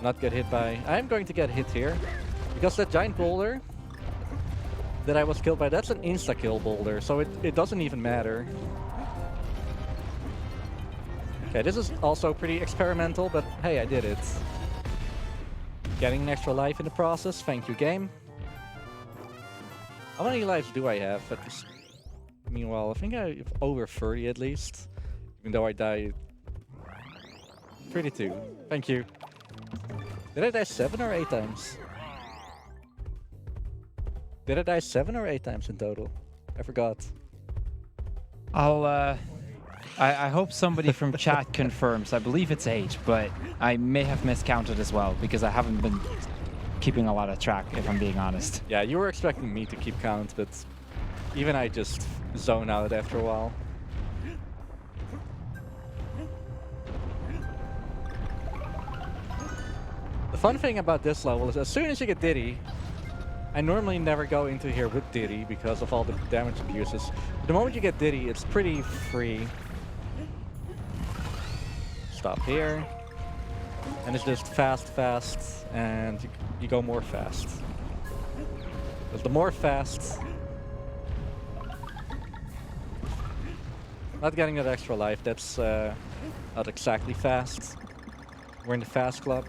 not get hit by. I'm going to get hit here because that giant boulder that I was killed by, that's an insta-kill boulder, so it doesn't even matter. Okay, this is also pretty experimental, but hey, I did it. Getting an extra life in the process, thank you game. How many lives do I have at this? Meanwhile, I think I have over 30 at least, even though I died 32. Thank you. Did I die 7 or 8 times? Did I die 7 or 8 times in total? I forgot. I hope somebody from chat confirms. I believe it's 8, but I may have miscounted as well because I haven't been keeping a lot of track, if I'm being honest. Yeah, you were expecting me to keep count, but even I just zone out after a while. The fun thing about this level is as soon as you get Diddy, I normally never go into here with Diddy because of all the damage abuses. But the moment you get Diddy, it's pretty free. Stop here. And it's just fast, fast, and you go more fast. Because the more fast... Not getting that extra life, that's not exactly fast. We're in the fast club.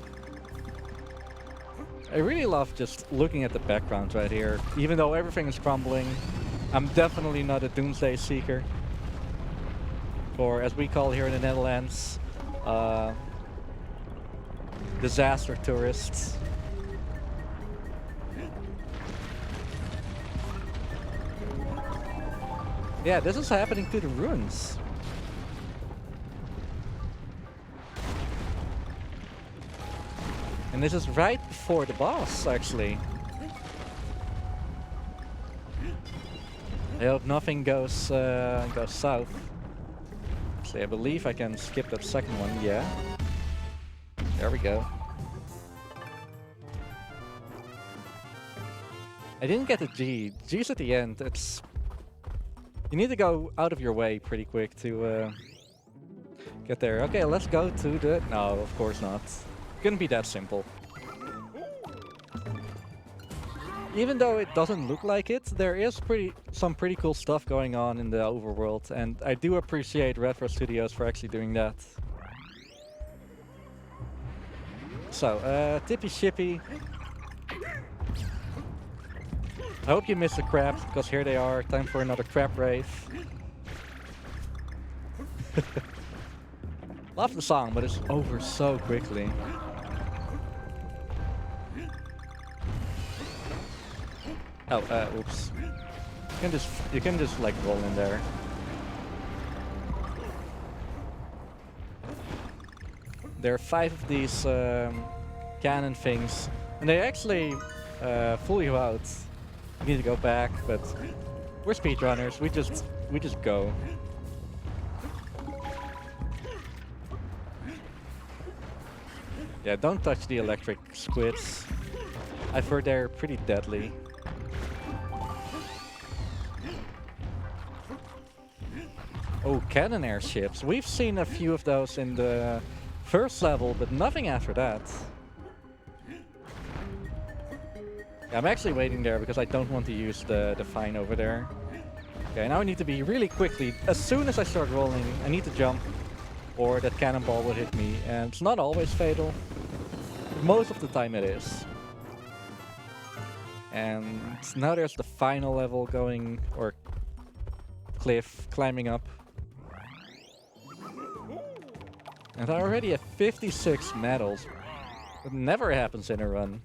I really love just looking at the background right here. Even though everything is crumbling, I'm definitely not a doomsday seeker. Or as we call here in the Netherlands, disaster tourists. Yeah, this is happening to the ruins. And this is right before the boss, actually. I hope nothing goes south. Actually, I believe I can skip that second one. Yeah. There we go. I didn't get the G. G's at the end. It's... You need to go out of your way pretty quick to get there. Okay, let's go to the... No, of course not. Couldn't be that simple. Even though it doesn't look like it, there is some pretty cool stuff going on in the overworld, and I do appreciate Retro Studios for actually doing that. So, Tippy Shippy. I hope you missed the crabs, because here they are. Time for another crab rave. Love the song, but it's over so quickly. Oh, oops. You can just like roll in there. There are 5 of these cannon things, and they actually fool you out. You need to go back, but we're speedrunners. We just go. Yeah, don't touch the electric squids. I've heard they're pretty deadly. Oh, cannon airships. We've seen a few of those in the first level, but nothing after that. Yeah, I'm actually waiting there because I don't want to use the Fine over there. Okay, now I need to be really quickly. As soon as I start rolling, I need to jump, or that cannonball will hit me. And it's not always fatal. Most of the time it is. And now there's the final level going, or cliff, climbing up. And I already have 56 medals. It never happens in a run.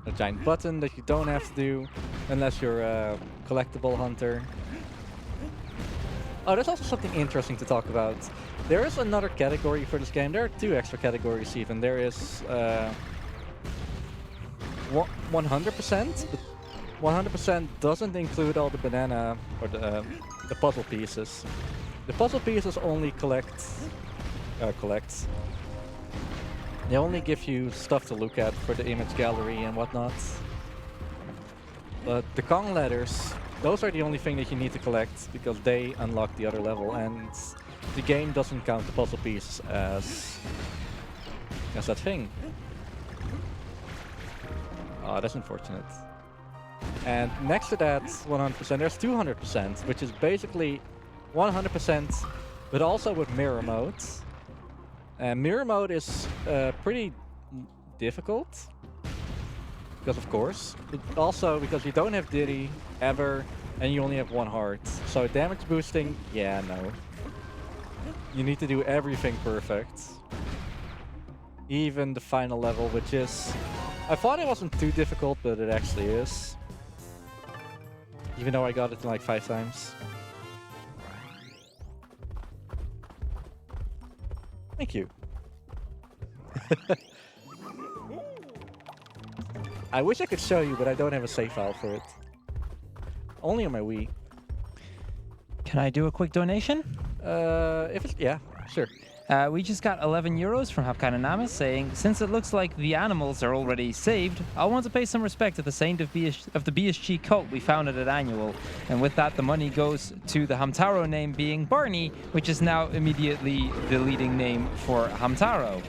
A giant button that you don't have to do unless you're a collectible hunter. Oh, there's also something interesting to talk about. There is another category for this game. There are 2 extra categories even. There is 100%, but 100% doesn't include all the banana or the puzzle pieces. The puzzle pieces only collect. They only give you stuff to look at for the image gallery and whatnot. But the Kong letters, those are the only thing that you need to collect because they unlock the other level, and the game doesn't count the puzzle piece as that thing. Oh, that's unfortunate. And next to that 100%, there's 200%, which is basically 100%, but also with mirror mode. Mirror mode is pretty difficult, because of course, but also because you don't have Diddy ever, and you only have 1 heart. So damage boosting, yeah, no. You need to do everything perfect. Even the final level, which is... I thought it wasn't too difficult, but it actually is. Even though I got it like 5 times. Thank you. I wish I could show you, but I don't have a save file for it. Only on my Wii. Can I do a quick donation? If it's... yeah, sure. We just got 11 euros from Hapkana Namas saying, since it looks like the animals are already saved, I want to pay some respect to the saint of the BSG cult we founded at Annual. And with that, the money goes to the Hamtaro name being Barney, which is now immediately the leading name for Hamtaro.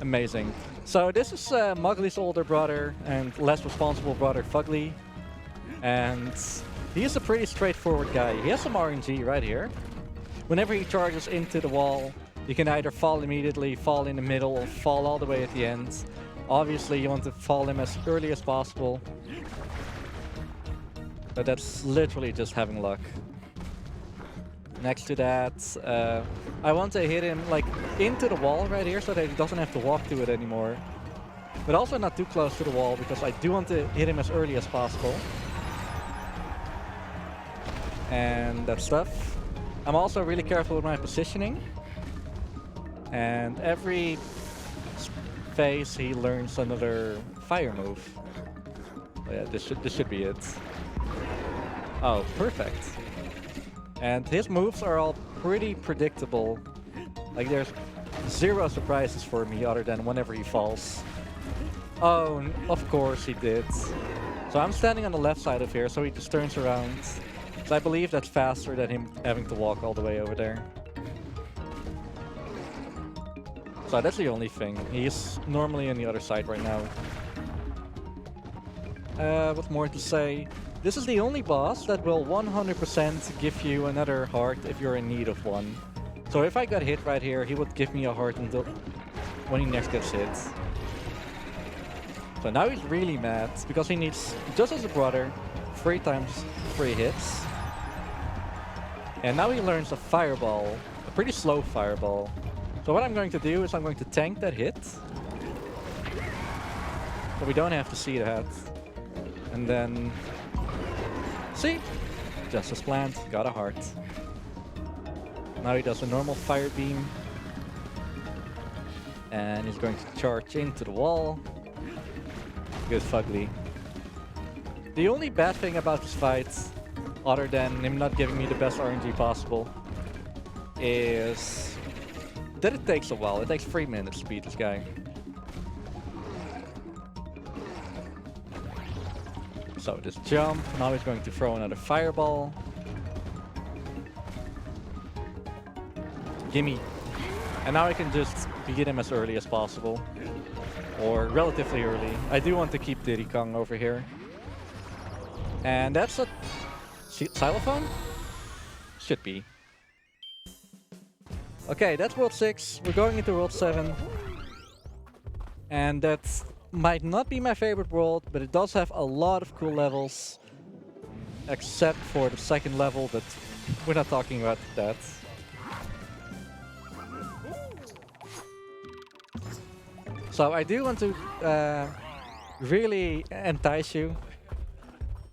Amazing. So this is Mowgli's older brother and less responsible brother, Fugly. And he's a pretty straightforward guy. He has some RNG right here. Whenever he charges into the wall, you can either fall immediately, fall in the middle, or fall all the way at the end. Obviously, you want to fall him as early as possible. But that's literally just having luck. Next to that, I want to hit him like into the wall right here so that he doesn't have to walk to it anymore. But also not too close to the wall because I do want to hit him as early as possible. And that stuff. I'm also really careful with my positioning. And every phase he learns another fire move. Oh yeah, this should be it. Oh, perfect. And his moves are all pretty predictable. Like there's 0 surprises for me other than whenever he falls. Oh, of course he did. So I'm standing on the left side of here, so he just turns around. So I believe that's faster than him having to walk all the way over there. So that's the only thing. He's normally on the other side right now. What more to say? This is the only boss that will 100% give you another heart if you're in need of one. So if I got hit right here, he would give me a heart until when he next gets hit. So now he's really mad because he needs, just as a brother, 3 times 3 hits. And now he learns a fireball, a pretty slow fireball. So what I'm going to do is I'm going to tank that hit. But we don't have to see that. And then... see? Just as planned, got a heart. Now he does a normal fire beam. And he's going to charge into the wall. Good Fugly. The only bad thing about this fight other than him not giving me the best RNG possible, is that it takes a while. It takes 3 minutes to beat this guy. So this jump, now he's going to throw another fireball. Gimme. And now I can just beat him as early as possible. Or relatively early. I do want to keep Diddy Kong over here. And that's a xylophone? Should be. Okay, that's World 6. We're going into World 7. And that might not be my favorite world, but it does have a lot of cool levels. Except for the second level, but we're not talking about that. So I do want to really entice you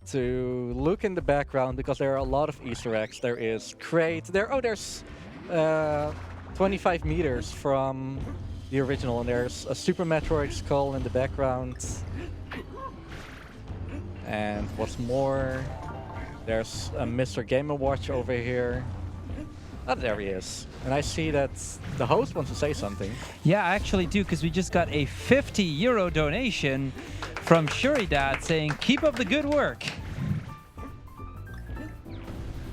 to look in the background, because there are a lot of Easter eggs. There is Crate. There's 25 meters from the original, and there's a Super Metroid skull in the background. And what's more, there's a Mr. Game & Watch over here. Oh, there he is. And I see that the host wants to say something. Yeah, I actually do, because we just got a €50 donation from Shuridad saying, keep up the good work.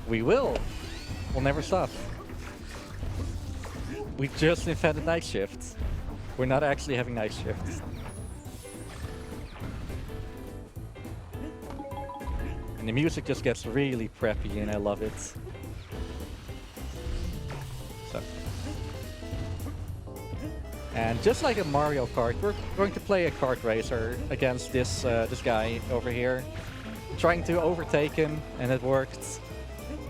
We will. We'll never stop. We just invented night shift. We're not actually having night shift. And the music just gets really preppy, and I love it. So. And just like a Mario Kart, we're going to play a kart racer against this this guy over here, trying to overtake him, and it worked.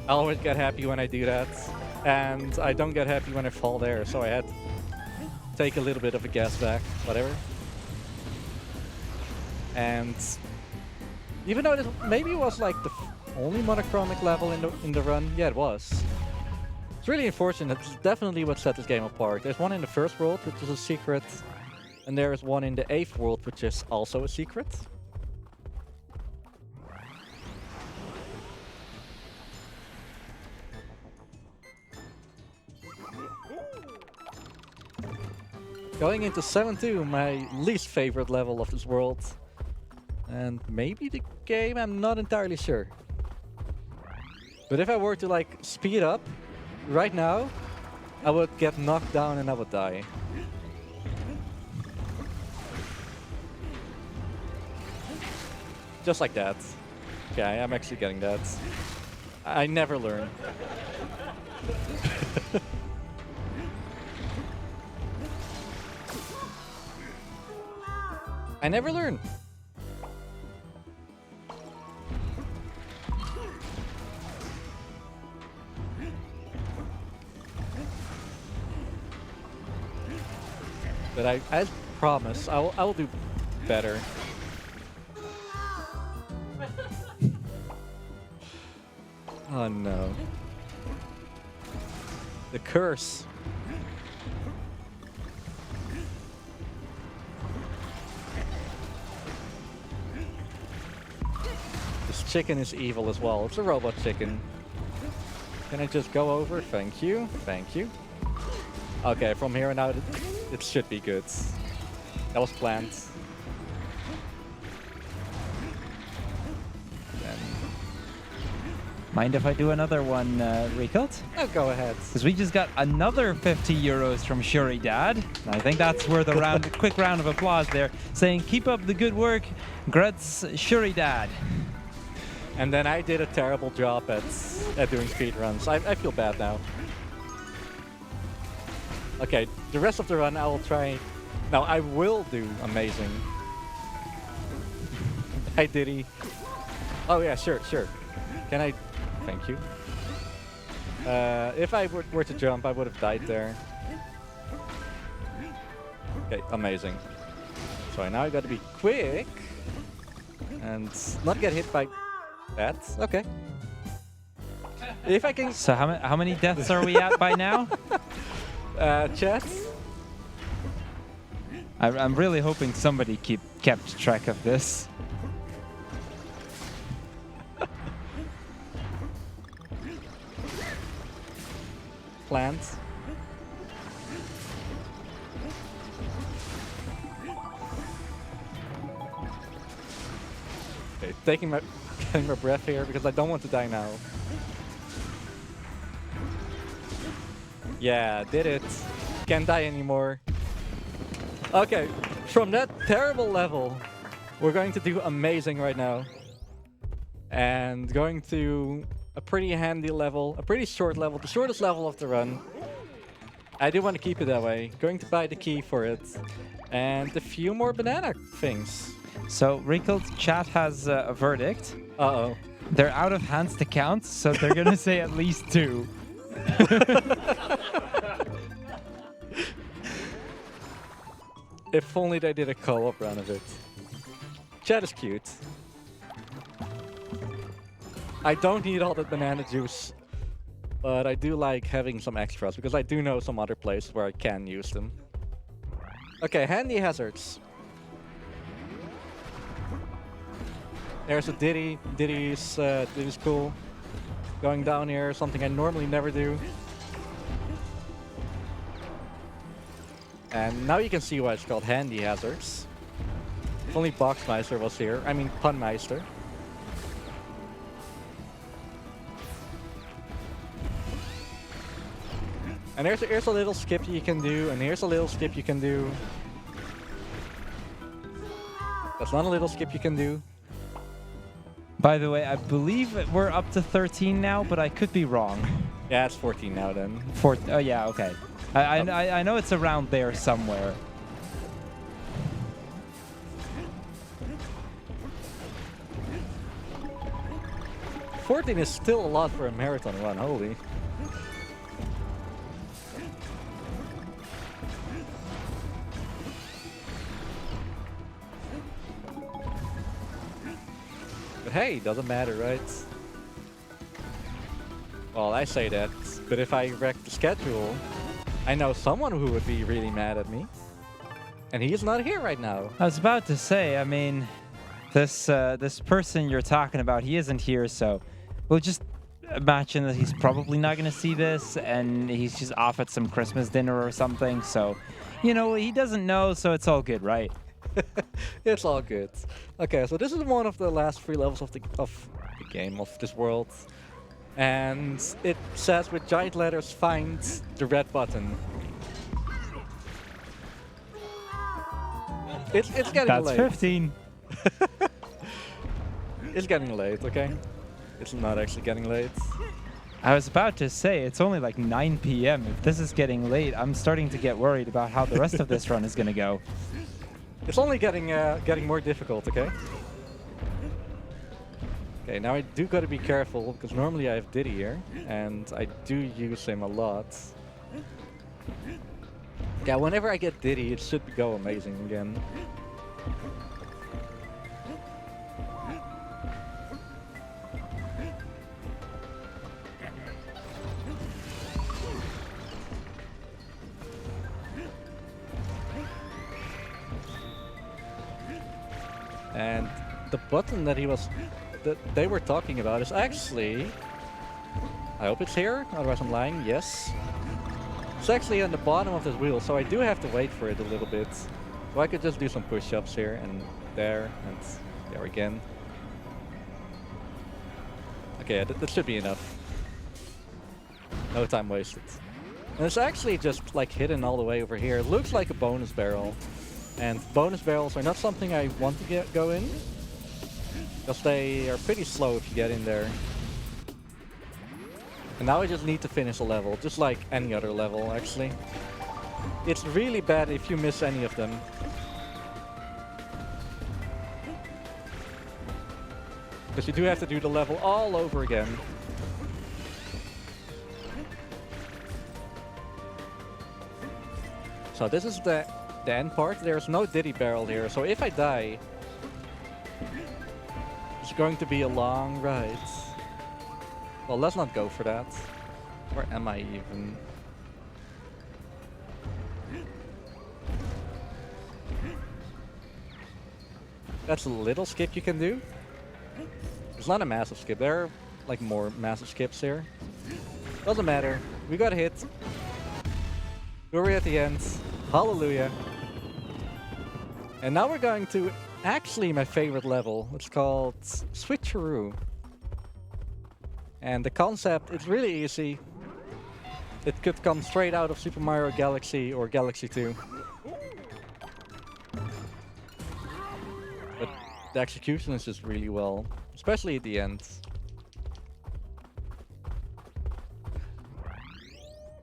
I always get happy when I do that, and I don't get happy when I fall there, so I had to take a little bit of a gas back, whatever. And even though this maybe it was like the only monochromic level in the run, yeah, it was. It's really unfortunate. It's definitely what set this game apart. There's one in the first world, which is a secret, and there is one in the 8th world, which is also a secret. Going into 7-2, my least favorite level of this world. And maybe the game, I'm not entirely sure. But if I were to like speed up right now, I would get knocked down and I would die. Just like that. Okay, I'm actually getting that. I never learn. I never learn. But I promise, I will do better. Oh no. The curse. This chicken is evil as well. It's a robot chicken. Can I just go over? Thank you. Thank you. Okay, from here on out, it should be good. That was planned. Then. Mind if I do another one, Riekelt? Oh, go ahead. Because we just got another €50 from Shuridad. I think that's worth a quick round of applause there, saying keep up the good work, Grets Shuridad. And then I did a terrible job at doing speedruns. I feel bad now. Okay, the rest of the run I will try. Now I will do amazing. Hi Diddy. Oh yeah, sure. Can I? Thank you. If I were to jump, I would have died there. Okay, amazing. So now I got to be quick and not get hit by that. Okay. If I can. So how many deaths are we at by now? Chat. I'm really hoping somebody kept track of this. planned. Okay, taking my breath here because I don't want to die now. Yeah, did it. Can't die anymore. Okay, from that terrible level, we're going to do amazing right now. And going to a pretty handy level, a pretty short level, the shortest level of the run. I do want to keep it that way. Going to buy the key for it. And a few more banana things. So, Wrinkled chat has a verdict. Uh-oh. They're out of hands to count, so they're going to say at least 2. If only they did a co-op run of it. Chat is cute. I don't need all that banana juice, but I do like having some extras because I do know some other places where I can use them. Okay, handy hazards. There's a Diddy. Diddy's cool. Going down here, something I normally never do. And now you can see why it's called handy hazards. If only Boxmeister was here. I mean, Punmeister. And here's a little skip you can do, and here's a little skip you can do. That's not a little skip you can do. By the way, I believe we're up to 13 now, but I could be wrong. Yeah, it's 14 now then. Oh yeah, okay. I know it's around there somewhere. $14 is still a lot for a marathon run, holy. But hey, doesn't matter, right? Well, I say that, but if I wreck the schedule, I know someone who would be really mad at me. And he's not here right now. I was about to say, I mean, this person you're talking about, he isn't here, so we'll just imagine that he's probably not going to see this, and he's just off at some Christmas dinner or something. So, you know, he doesn't know, so it's all good, right? It's all good. Okay, so this is one of the last 3 levels of the game, of this world. And it says with giant letters, find the red button. It's getting That's late. 15. It's getting late, okay? It's not actually getting late. I was about to say, it's only like 9 p.m. If this is getting late, I'm starting to get worried about how the rest of this run is going to go. It's only getting more difficult, okay? Okay, now I do gotta be careful, because normally I have Diddy here, and I do use him a lot. Yeah, whenever I get Diddy, it should go amazing again. And the button that they were talking about is actually, I hope it's here, otherwise I'm lying, yes. It's actually on the bottom of this wheel, so I do have to wait for it a little bit. So I could just do some push-ups here and there again. Okay, that should be enough. No time wasted. And it's actually just like hidden all the way over here. It looks like a bonus barrel. And bonus barrels are not something I want to go in, because they are pretty slow if you get in there. And now I just need to finish a level, just like any other level actually. It's really bad if you miss any of them. Because you do have to do the level all over again. So this is the end part. There's no Diddy barrel here, so if I die, it's going to be a long ride. Well, let's not go for that. Where am I even? That's a little skip you can do. It's not a massive skip. There are like more massive skips here. Doesn't matter. We got hit. We're at the end. Hallelujah. And now we're going to actually my favorite level. It's called Switcheroo. And the concept is really easy. It could come straight out of Super Mario Galaxy or Galaxy 2. But the execution is just really well, especially at the end.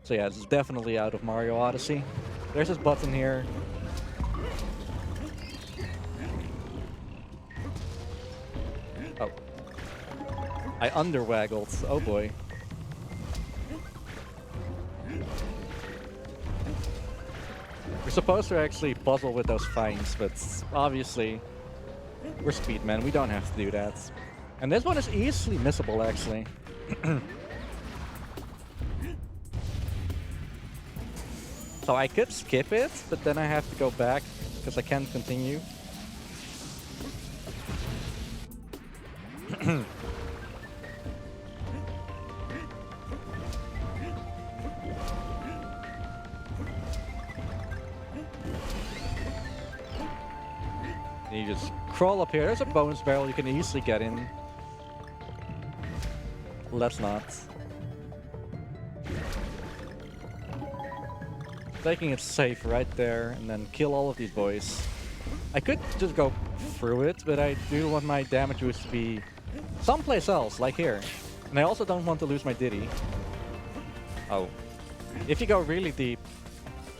So yeah, this is definitely out of Mario Odyssey. There's this button here. Oh. I underwaggled. Oh boy. We're supposed to actually puzzle with those fines, but obviously we're Speedmen. We don't have to do that. And this one is easily missable, actually. So I could skip it, but then I have to go back because I can't continue. You just crawl up here. There's a bonus barrel you can easily get in. Let's not. Taking it safe right there and then kill all of these boys. I could just go through it, but I do want my damage boost to be someplace else, like here. And I also don't want to lose my Diddy. Oh. If you go really deep,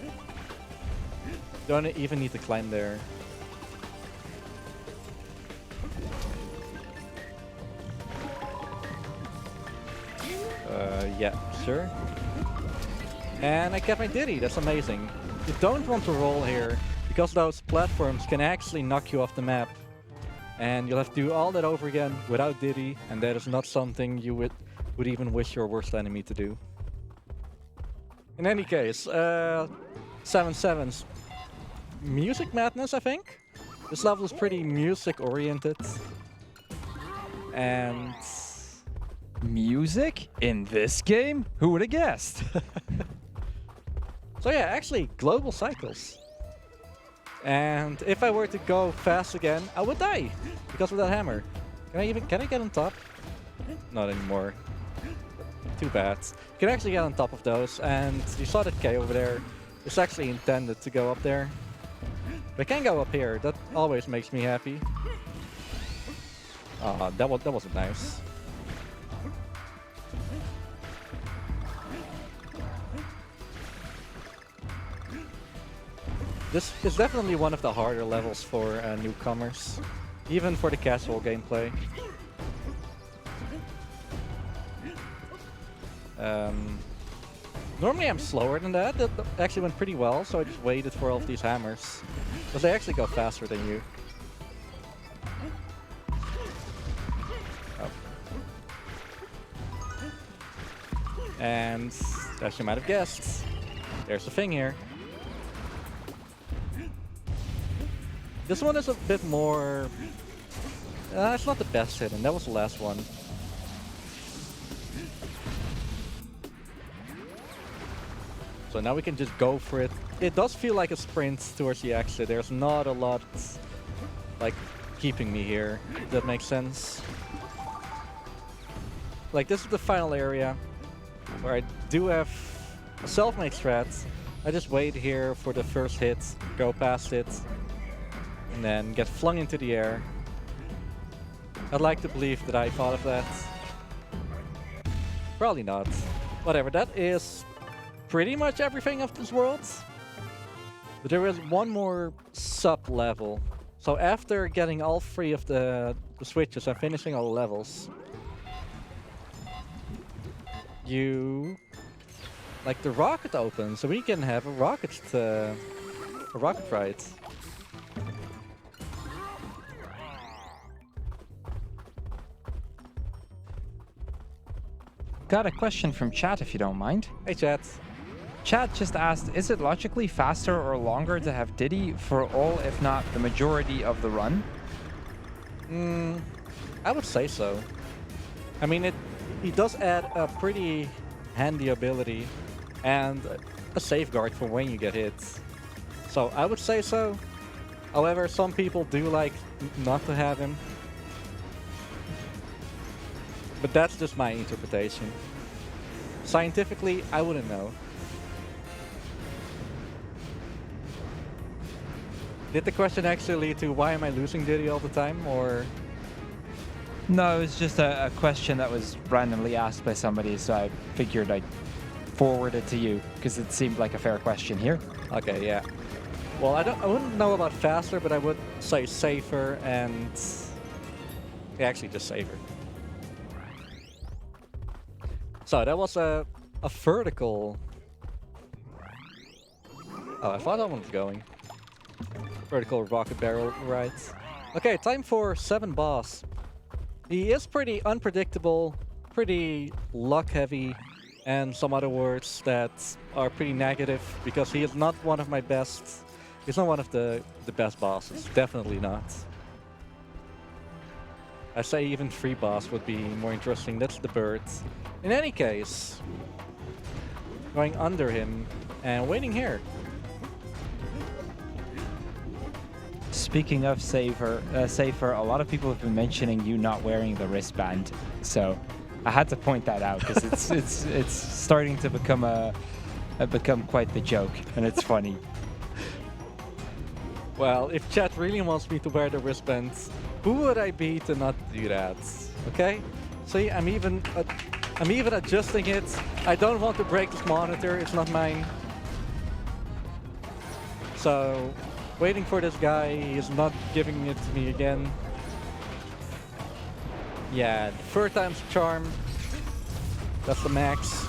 you don't even need to climb there. Yeah, sure. And I kept my Diddy, that's amazing. You don't want to roll here, because those platforms can actually knock you off the map. And you'll have to do all that over again without Diddy, and that is not something you would even wish your worst enemy to do. In any case, 7-7's Music Madness, I think? This level is pretty music-oriented. And... Music? In this game? Who would have guessed? So yeah, actually, global cycles. And if I were to go fast again, I would die because of that hammer. Can I get on top? Not anymore. Too bad. You can actually get on top of those, and you saw that K over there. It's actually intended to go up there. But I can go up here. That always makes me happy. That wasn't nice. This is definitely one of the harder levels for newcomers, even for the casual gameplay. Normally I'm slower than that. That actually went pretty well, so I just waited for all of these hammers. Because they actually go faster than you. Oh. And as you might have guessed, there's the thing here. This one is a bit more... it's not the best hidden, that was the last one. So now we can just go for it. It does feel like a sprint towards the exit. There's not a lot like keeping me here, if that makes sense. Like this is the final area where I do have a self-made strat. I just wait here for the first hit, go past it, and then get flung into the air. I'd like to believe that I thought of that. Probably not. Whatever, that is pretty much everything of this world. But there is one more sub-level. So after getting all three of the switches and finishing all the levels, like the rocket opens, so we can have a rocket ride. Got a question from chat if you don't mind. Hey chat. Chat just asked, is it logically faster or longer to have Diddy for all, if not the majority of the run? I would say so. I mean, he does add a pretty handy ability and a safeguard for when you get hit. So I would say so. However, some people do like not to have him. But that's just my interpretation. Scientifically, I wouldn't know. Did the question actually lead to why am I losing Diddy all the time, or? No, it was just a question that was randomly asked by somebody, so I figured I'd forward it to you because it seemed like a fair question here. Okay, yeah. Well, I wouldn't know about faster, but I would say safer and actually just safer. So that was a vertical. Oh, I thought that one was going. Vertical rocket barrel, right? Okay, time for 7 boss. He is pretty unpredictable, pretty luck heavy, and some other words that are pretty negative because he is not one of my best. He's not one of the best bosses. Definitely not. I say even 3 boss would be more interesting. That's the bird. In any case, going under him and waiting here. Speaking of safer, a lot of people have been mentioning you not wearing the wristband, so I had to point that out because it's starting to become quite the joke, and it's funny. Well, if chat really wants me to wear the wristband, who would I be to not do that? Okay, see, I'm even adjusting it. I don't want to break this monitor. It's not mine. So. Waiting for this guy, he is not giving it to me again. Yeah, the 3rd time's a charm. That's the max.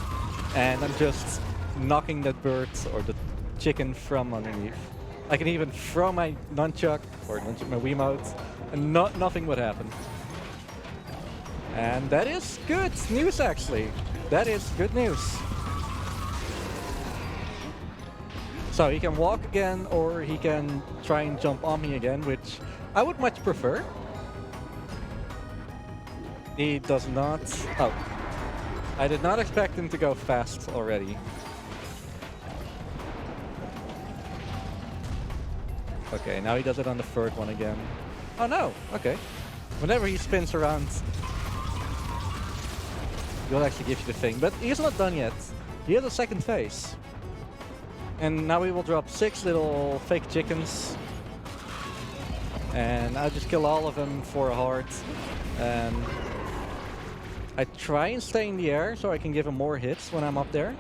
And I'm just knocking that bird or the chicken from underneath. I can even throw my nunchuck or my Wiimote and nothing would happen. And that is good news actually. That is good news. So he can walk again, or he can try and jump on me again, which I would much prefer. He does not. Oh. I did not expect him to go fast already. Okay, now he does it on the 3rd one again. Oh no, okay. Whenever he spins around, he'll actually give you the thing. But he's not done yet. He has a 2nd phase. And now we will drop 6 little fake chickens. And I'll just kill all of them for a heart. And I try and stay in the air so I can give him more hits when I'm up there.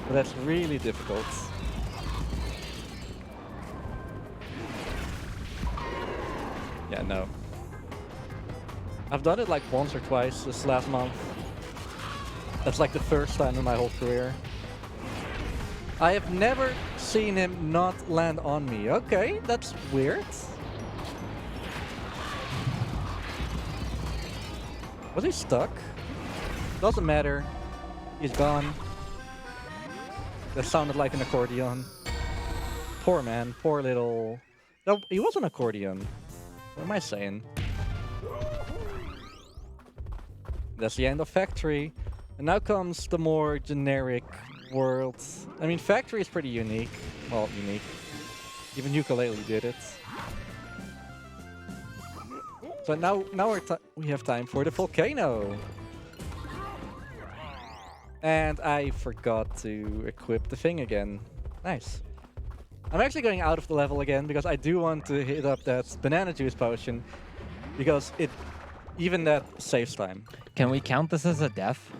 But that's really difficult. Yeah, no. I've done it like once or twice this last month. That's like the 1st time in my whole career. I have never seen him not land on me. Okay, that's weird. Was he stuck? Doesn't matter. He's gone. That sounded like an accordion. Poor man, poor little... No, he was an accordion. What am I saying? That's the end of Factory. And now comes the more generic world. I mean, Factory is pretty unique. Well, unique. Even Yooka-Laylee did it. So now we have time for the volcano. And I forgot to equip the thing again. Nice. I'm actually going out of the level again because I do want to hit up that banana juice potion. Because even that saves time. Can we count this as a death?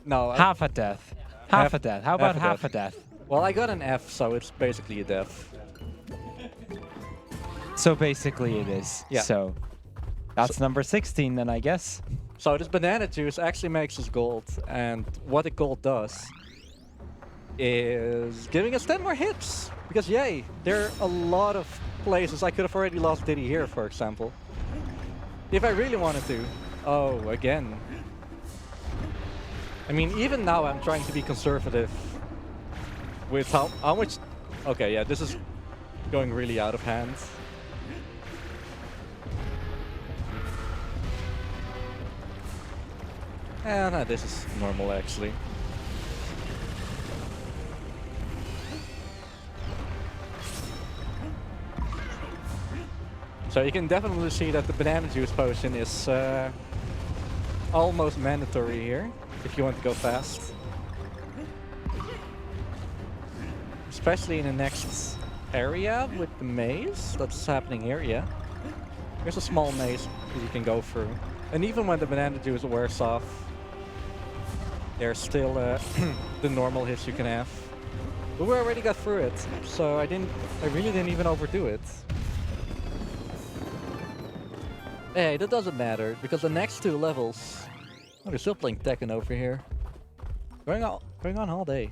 No. Half a death. Half a death. How about half a death? Well, I got an F, so it's basically a death. So basically it is. Yeah. So that's number 16 then, I guess. So this banana juice actually makes us gold. And what the gold does is giving us 10 more hits. Because yay, there are a lot of places I could have already lost Diddy here, for example. If I really wanted to. Oh, again. I mean, even now I'm trying to be conservative with how much... Okay, yeah, this is going really out of hand. No, this is normal actually. So you can definitely see that the banana juice potion is almost mandatory here if you want to go fast. Especially in the next area with the maze that's happening here, yeah. There's a small maze that you can go through. And even when the banana juice wears off, there's still the normal hits you can have. But we already got through it, so I really didn't even overdo it. Hey, that doesn't matter, because the next 2 levels... Oh, they're still playing Tekken over here. Going on all day.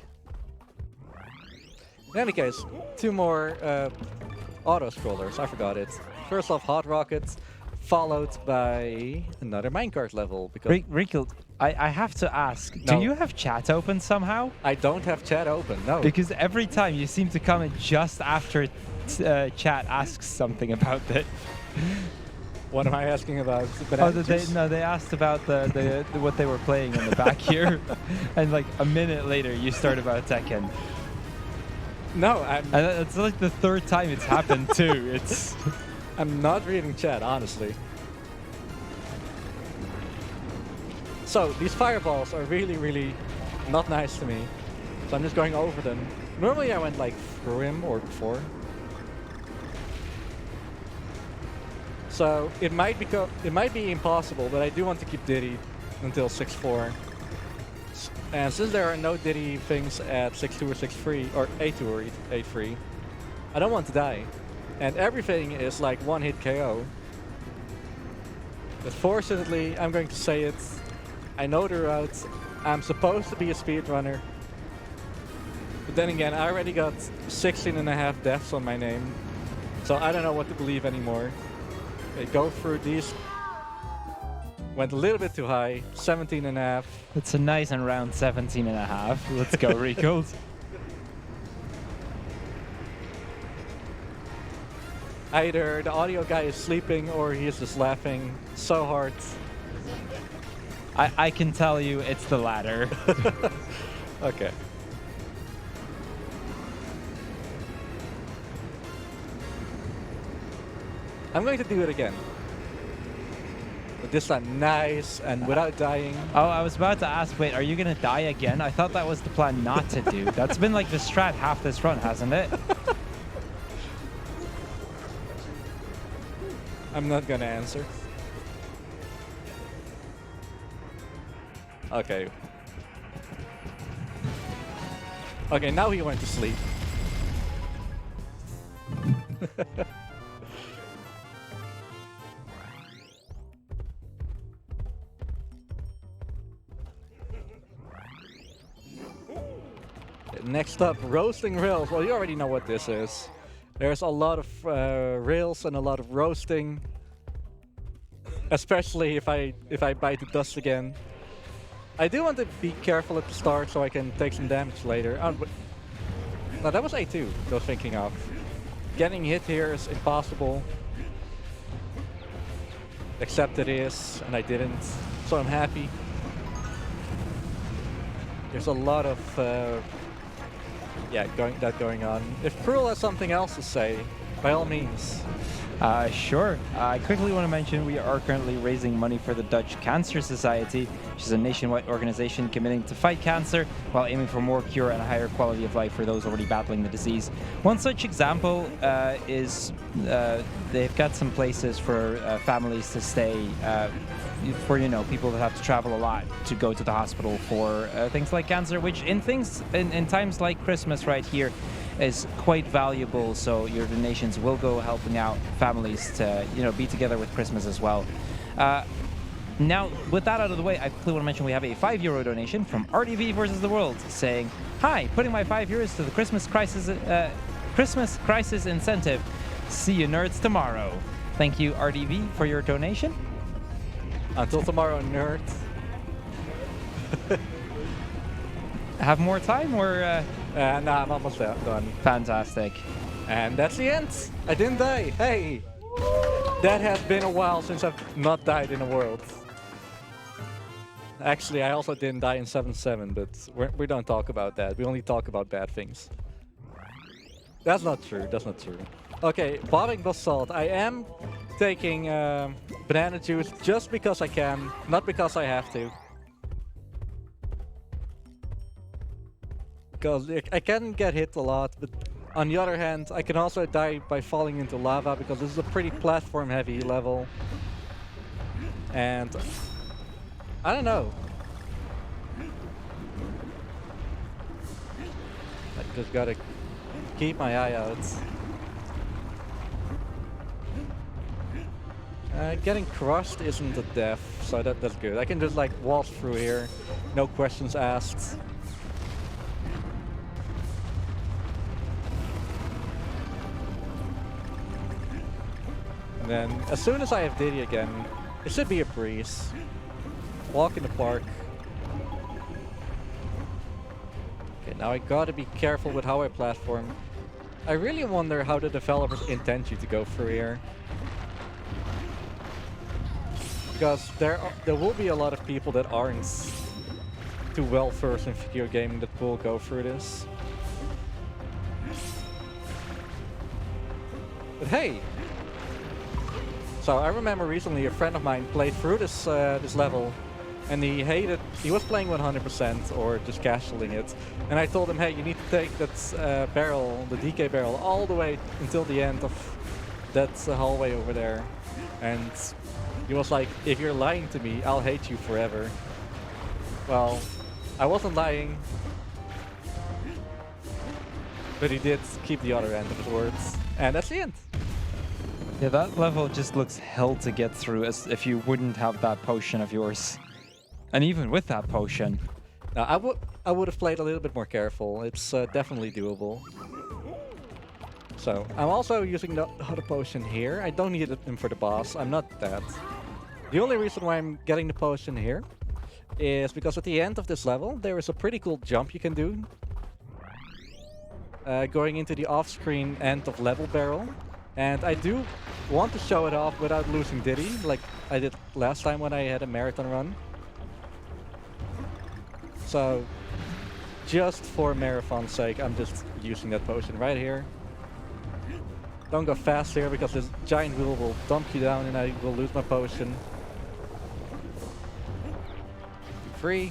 In any case, 2 more auto-scrollers, I forgot it. First off, Hot Rocket, followed by another minecart level. Because Rico, I have to ask, No. do you have chat open somehow? I don't have chat open, no. Because every time you seem to comment just after chat asks something about it. What am I asking about? Oh, they asked about the what they were playing in the back here, and like a minute later you start about Tekken. No, And it's like the 3rd time it's happened too. I'm not reading chat, honestly. So, these fireballs are really, really not nice to me. So I'm just going over them. Normally I went like through him or before. So it might be impossible, but I do want to keep Diddy until 6-4. And since there are no Diddy things at 6-2 or 6-3, or 8-2 or 8-3, I don't want to die. And everything is like 1-hit KO. But fortunately, I'm going to say it. I know the route. I'm supposed to be a speedrunner. But then again, I already got 16.5 deaths on my name. So I don't know what to believe anymore. Okay, go through these. Went a little bit too high, 17.5. It's a nice and round 17.5. Let's go, Rico. Either the audio guy is sleeping or he is just laughing so hard. I can tell you it's the latter. Okay. I'm going to do it again. But this time nice and without dying. Oh, I was about to ask, wait, are you going to die again? I thought that was the plan not to do. That's been like the strat half this run, hasn't it? I'm not gonna answer. Okay. Okay, now he went to sleep. Next up, roasting rails. Well, you already know what this is. There's a lot of rails and a lot of roasting, especially if I bite the dust again. I do want to be careful at the start so I can take some damage later. Oh, but no, that was A2 I was thinking of. Getting hit here is impossible. Except it is, and I didn't, so I'm happy. There's a lot of going on. If Cruel has something else to say, by all means. Sure. I quickly want to mention we are currently raising money for the Dutch Cancer Society, which is a nationwide organization committing to fight cancer while aiming for more cure and a higher quality of life for those already battling the disease. One such example is they've got some places for families to stay for people that have to travel a lot to go to the hospital for things like cancer, which in times like Christmas right here is quite valuable. So your donations will go helping out families to be together with Christmas as well. Now, with that out of the way, I quickly want to mention we have a €5 donation from RDV versus the World saying, "Hi, putting my €5 to the Christmas crisis incentive. See you nerds tomorrow." Thank you, RDV, for your donation. Until tomorrow, nerd. Have more time or? Nah, I'm almost done. Fantastic. And that's the end. I didn't die. Hey, that has been a while since I've not died in a world. Actually, I also didn't die in 7-7, but we don't talk about that. We only talk about bad things. That's not true. That's not true. Okay, bobbing basalt. I am taking banana juice just because I can, not because I have to. Because I can get hit a lot, but on the other hand, I can also die by falling into lava because this is a pretty platform-heavy level. And I don't know. I just gotta keep my eye out. Getting crushed isn't a death, so that's good. I can just like waltz through here, no questions asked. And then, as soon as I have Diddy again, it should be a breeze. Walk in the park. Okay, now I gotta be careful with how I platform. I really wonder how the developers intend you to go through here. Because there will be a lot of people that aren't too well versed in video gaming that will go through this. But hey! So I remember recently a friend of mine played through this this level, and he was playing 100% or just casualing it. And I told him, hey, you need to take that barrel, the DK barrel, all the way until the end of that hallway over there. And he was like, if you're lying to me, I'll hate you forever. Well, I wasn't lying. But he did keep the other end of his words. And that's the end. Yeah, that level just looks hell to get through, as if you wouldn't have that potion of yours. And even with that potion. Now, I would have played a little bit more careful. It's definitely doable. So, I'm also using the other potion here. I don't need it for the boss. I'm not that. The only reason why I'm getting the potion here is because at the end of this level, there is a pretty cool jump you can do. Going into the off-screen end of level barrel. And I do want to show it off without losing Diddy, like I did last time when I had a marathon run. So, just for marathon's sake, I'm just using that potion right here. Don't go fast here because this giant wheel will dump you down and I will lose my potion. Free.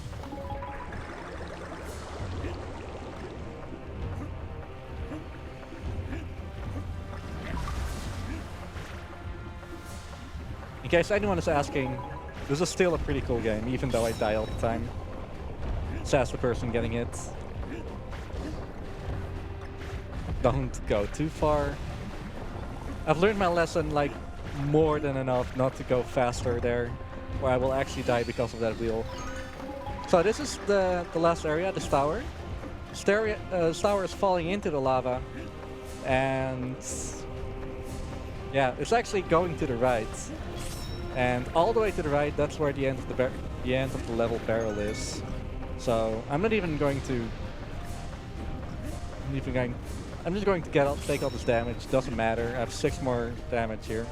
In case anyone is asking, this is still a pretty cool game, even though I die all the time. Says the person getting hit. Don't go too far. I've learned my lesson like more than enough not to go faster there, or I will actually die because of that wheel. So this is the last area, this tower. This tower is falling into the lava, and yeah, it's actually going to the right. And all the way to the right, that's where the end of the level barrel is. So I'm not even going to. I'm just going to take all this damage. Doesn't matter. I have 6 more damage here.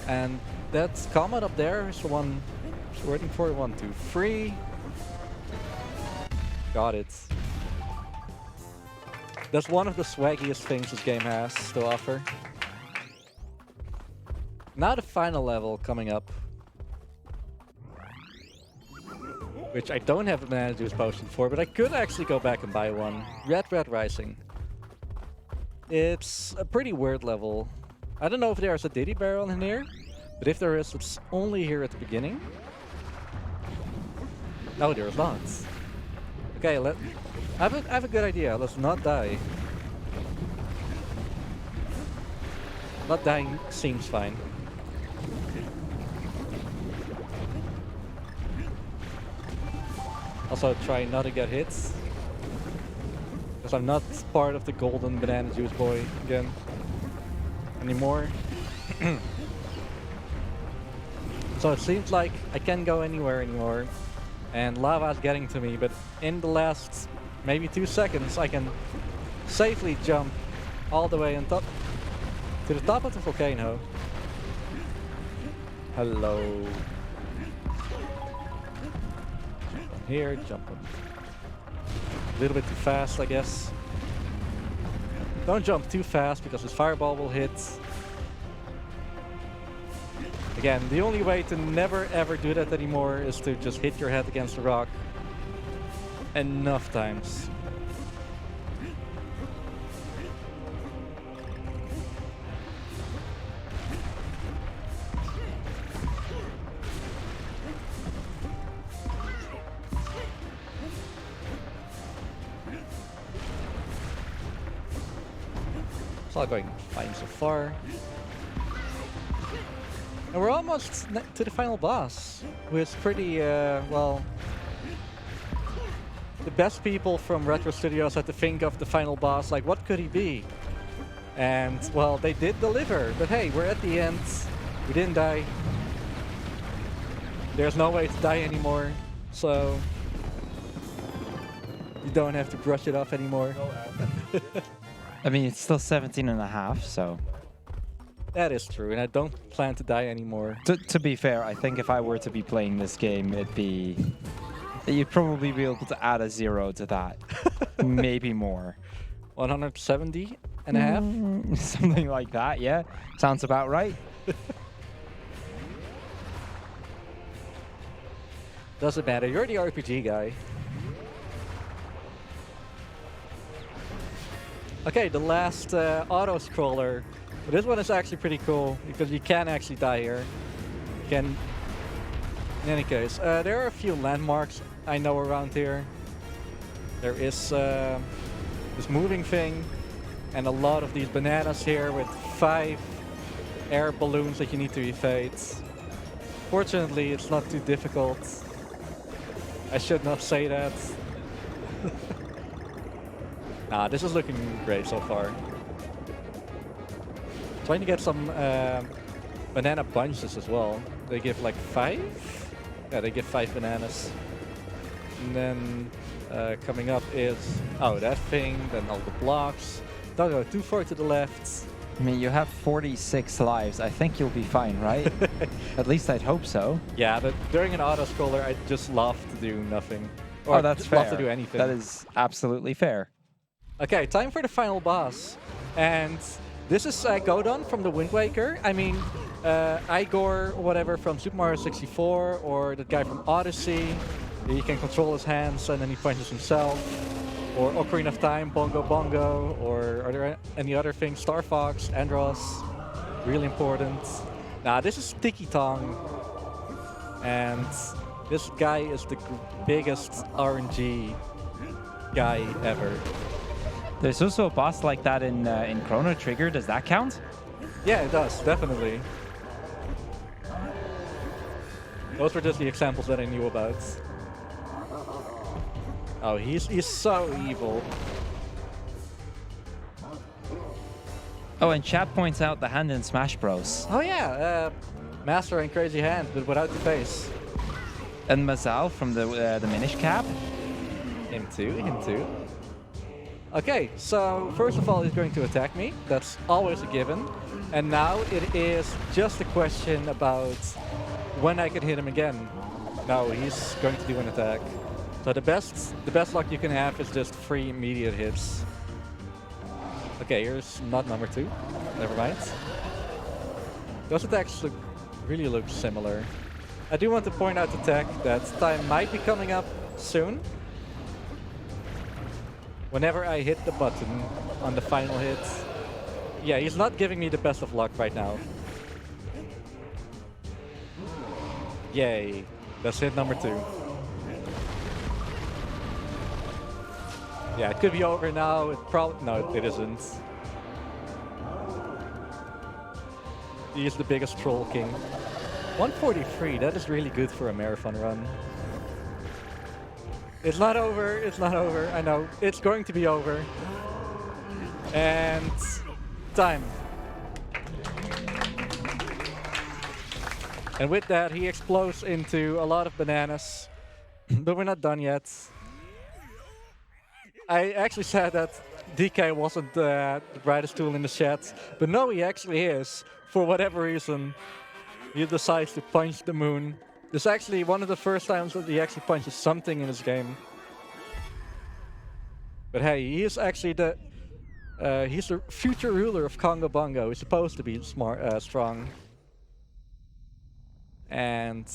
And that comet up there is the one I'm waiting for. 1, 2, 3. Got it. That's one of the swaggiest things this game has to offer. Now the final level coming up. Which I don't have a banana juice potion for, but I could actually go back and buy one. Red Rising. It's a pretty weird level. I don't know if there's a Diddy barrel in here, but if there is, it's only here at the beginning. Oh, there's not. Okay, I have a good idea. Let's not die. Not dying seems fine. Also try not to get hit. Because I'm not part of the golden banana juice boy again. Anymore. So it seems like I can't go anywhere anymore. And lava is getting to me, but in the last maybe 2 seconds I can safely jump all the way on top to the top of the volcano. Hello. on here, jump on. A little bit too fast, I guess. Don't jump too fast because his fireball will hit. Again, the only way to never ever do that anymore is to just hit your head against the rock enough times. It's all going fine so far. And we're almost to the final boss, who is pretty, well... The best people from Retro Studios had to think of the final boss, like, what could he be? And, well, they did deliver, but hey, we're at the end. We didn't die. There's no way to die anymore, so... You don't have to brush it off anymore. I mean, it's still 17 and a half, so... That is true, and I don't plan to die anymore. To be fair, I think if I were to be playing this game, it'd be... You'd probably be able to add a 0 to that. Maybe more. 170 and a half? Something like that, yeah. Sounds about right. Doesn't matter, you're the RPG guy. Okay, the last auto-scroller. This one is actually pretty cool, because you can actually die here. You can... In any case, there are a few landmarks I know around here. There is this moving thing, and a lot of these bananas here with 5 air balloons that you need to evade. Fortunately, it's not too difficult. I should not say that. Nah, this is looking great so far. Trying to get some banana bunches as well. They give like 5? Yeah, they give 5 bananas. And then coming up is, oh, that thing, then all the blocks. Don't go too far to the left. I mean, you have 46 lives. I think you'll be fine, right? At least I'd hope so. Yeah, but during an auto-scroller, I just love to do nothing. Or that's just fair. love to do anything. That is absolutely fair. Okay, time for the final boss. And this is Godon from the Wind Waker. I mean, Igor, whatever, from Super Mario 64, or the guy from Odyssey. He can control his hands and then he punches himself. Or Ocarina of Time, Bongo Bongo, or are there any other things? Star Fox, Andros, really important. Now this is Tiki Tong, and this guy is the biggest RNG guy ever. There's also a boss like that in Chrono Trigger. Does that count? Yeah, it does, definitely. Those were just the examples that I knew about. Oh, he's so evil. Oh, and chat points out the hand in Smash Bros. Oh yeah, Master and Crazy Hand, but without the face. And Mazal from the Minish Cap. Him too. Okay, so first of all, he's going to attack me. That's always a given. And now it is just a question about when I can hit him again. No, he's going to do an attack. So the best luck you can have is just 3 immediate hits. Okay, here's not number 2. Never mind. Those attacks really look similar. I do want to point out to Tech that time might be coming up soon. Whenever I hit the button on the final hit. Yeah, he's not giving me the best of luck right now. Yay. That's hit number 2. Yeah, it could be over now. It probably... No, it isn't. He is the biggest Troll King. 143, that is really good for a marathon run. It's not over, it's not over. I know, it's going to be over. And... time. And with that, he explodes into a lot of bananas. But we're not done yet. I actually said that DK wasn't the brightest tool in the chat, but no, he actually is. For whatever reason, he decides to punch the moon This is actually one of the first times that he actually punches something in his game. But hey, he is actually he's the future ruler of Congo Bongo. He's supposed to be strong. And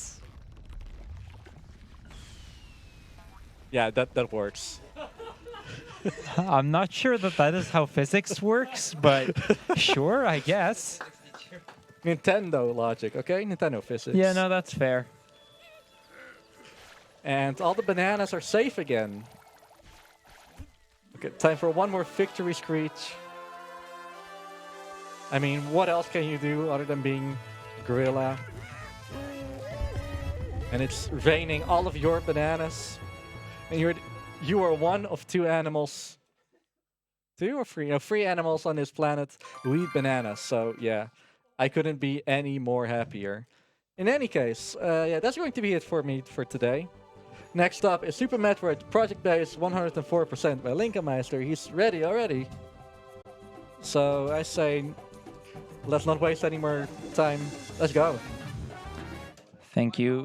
yeah, that works. I'm not sure that is how physics works, but sure, I guess. Nintendo logic, okay? Nintendo physics. Yeah, no, that's fair. And all the bananas are safe again. Okay, time for one more victory screech. I mean, what else can you do other than being gorilla? And it's raining all of your bananas. And you are one of two animals. Two or three? No, three animals on this planet who eat bananas. So yeah, I couldn't be any more happier. In any case, yeah, that's going to be it for me for today. Next up is Super Metroid Project Base 104% by Linkenmeister. He's ready already. So I say, let's not waste any more time. Let's go. Thank you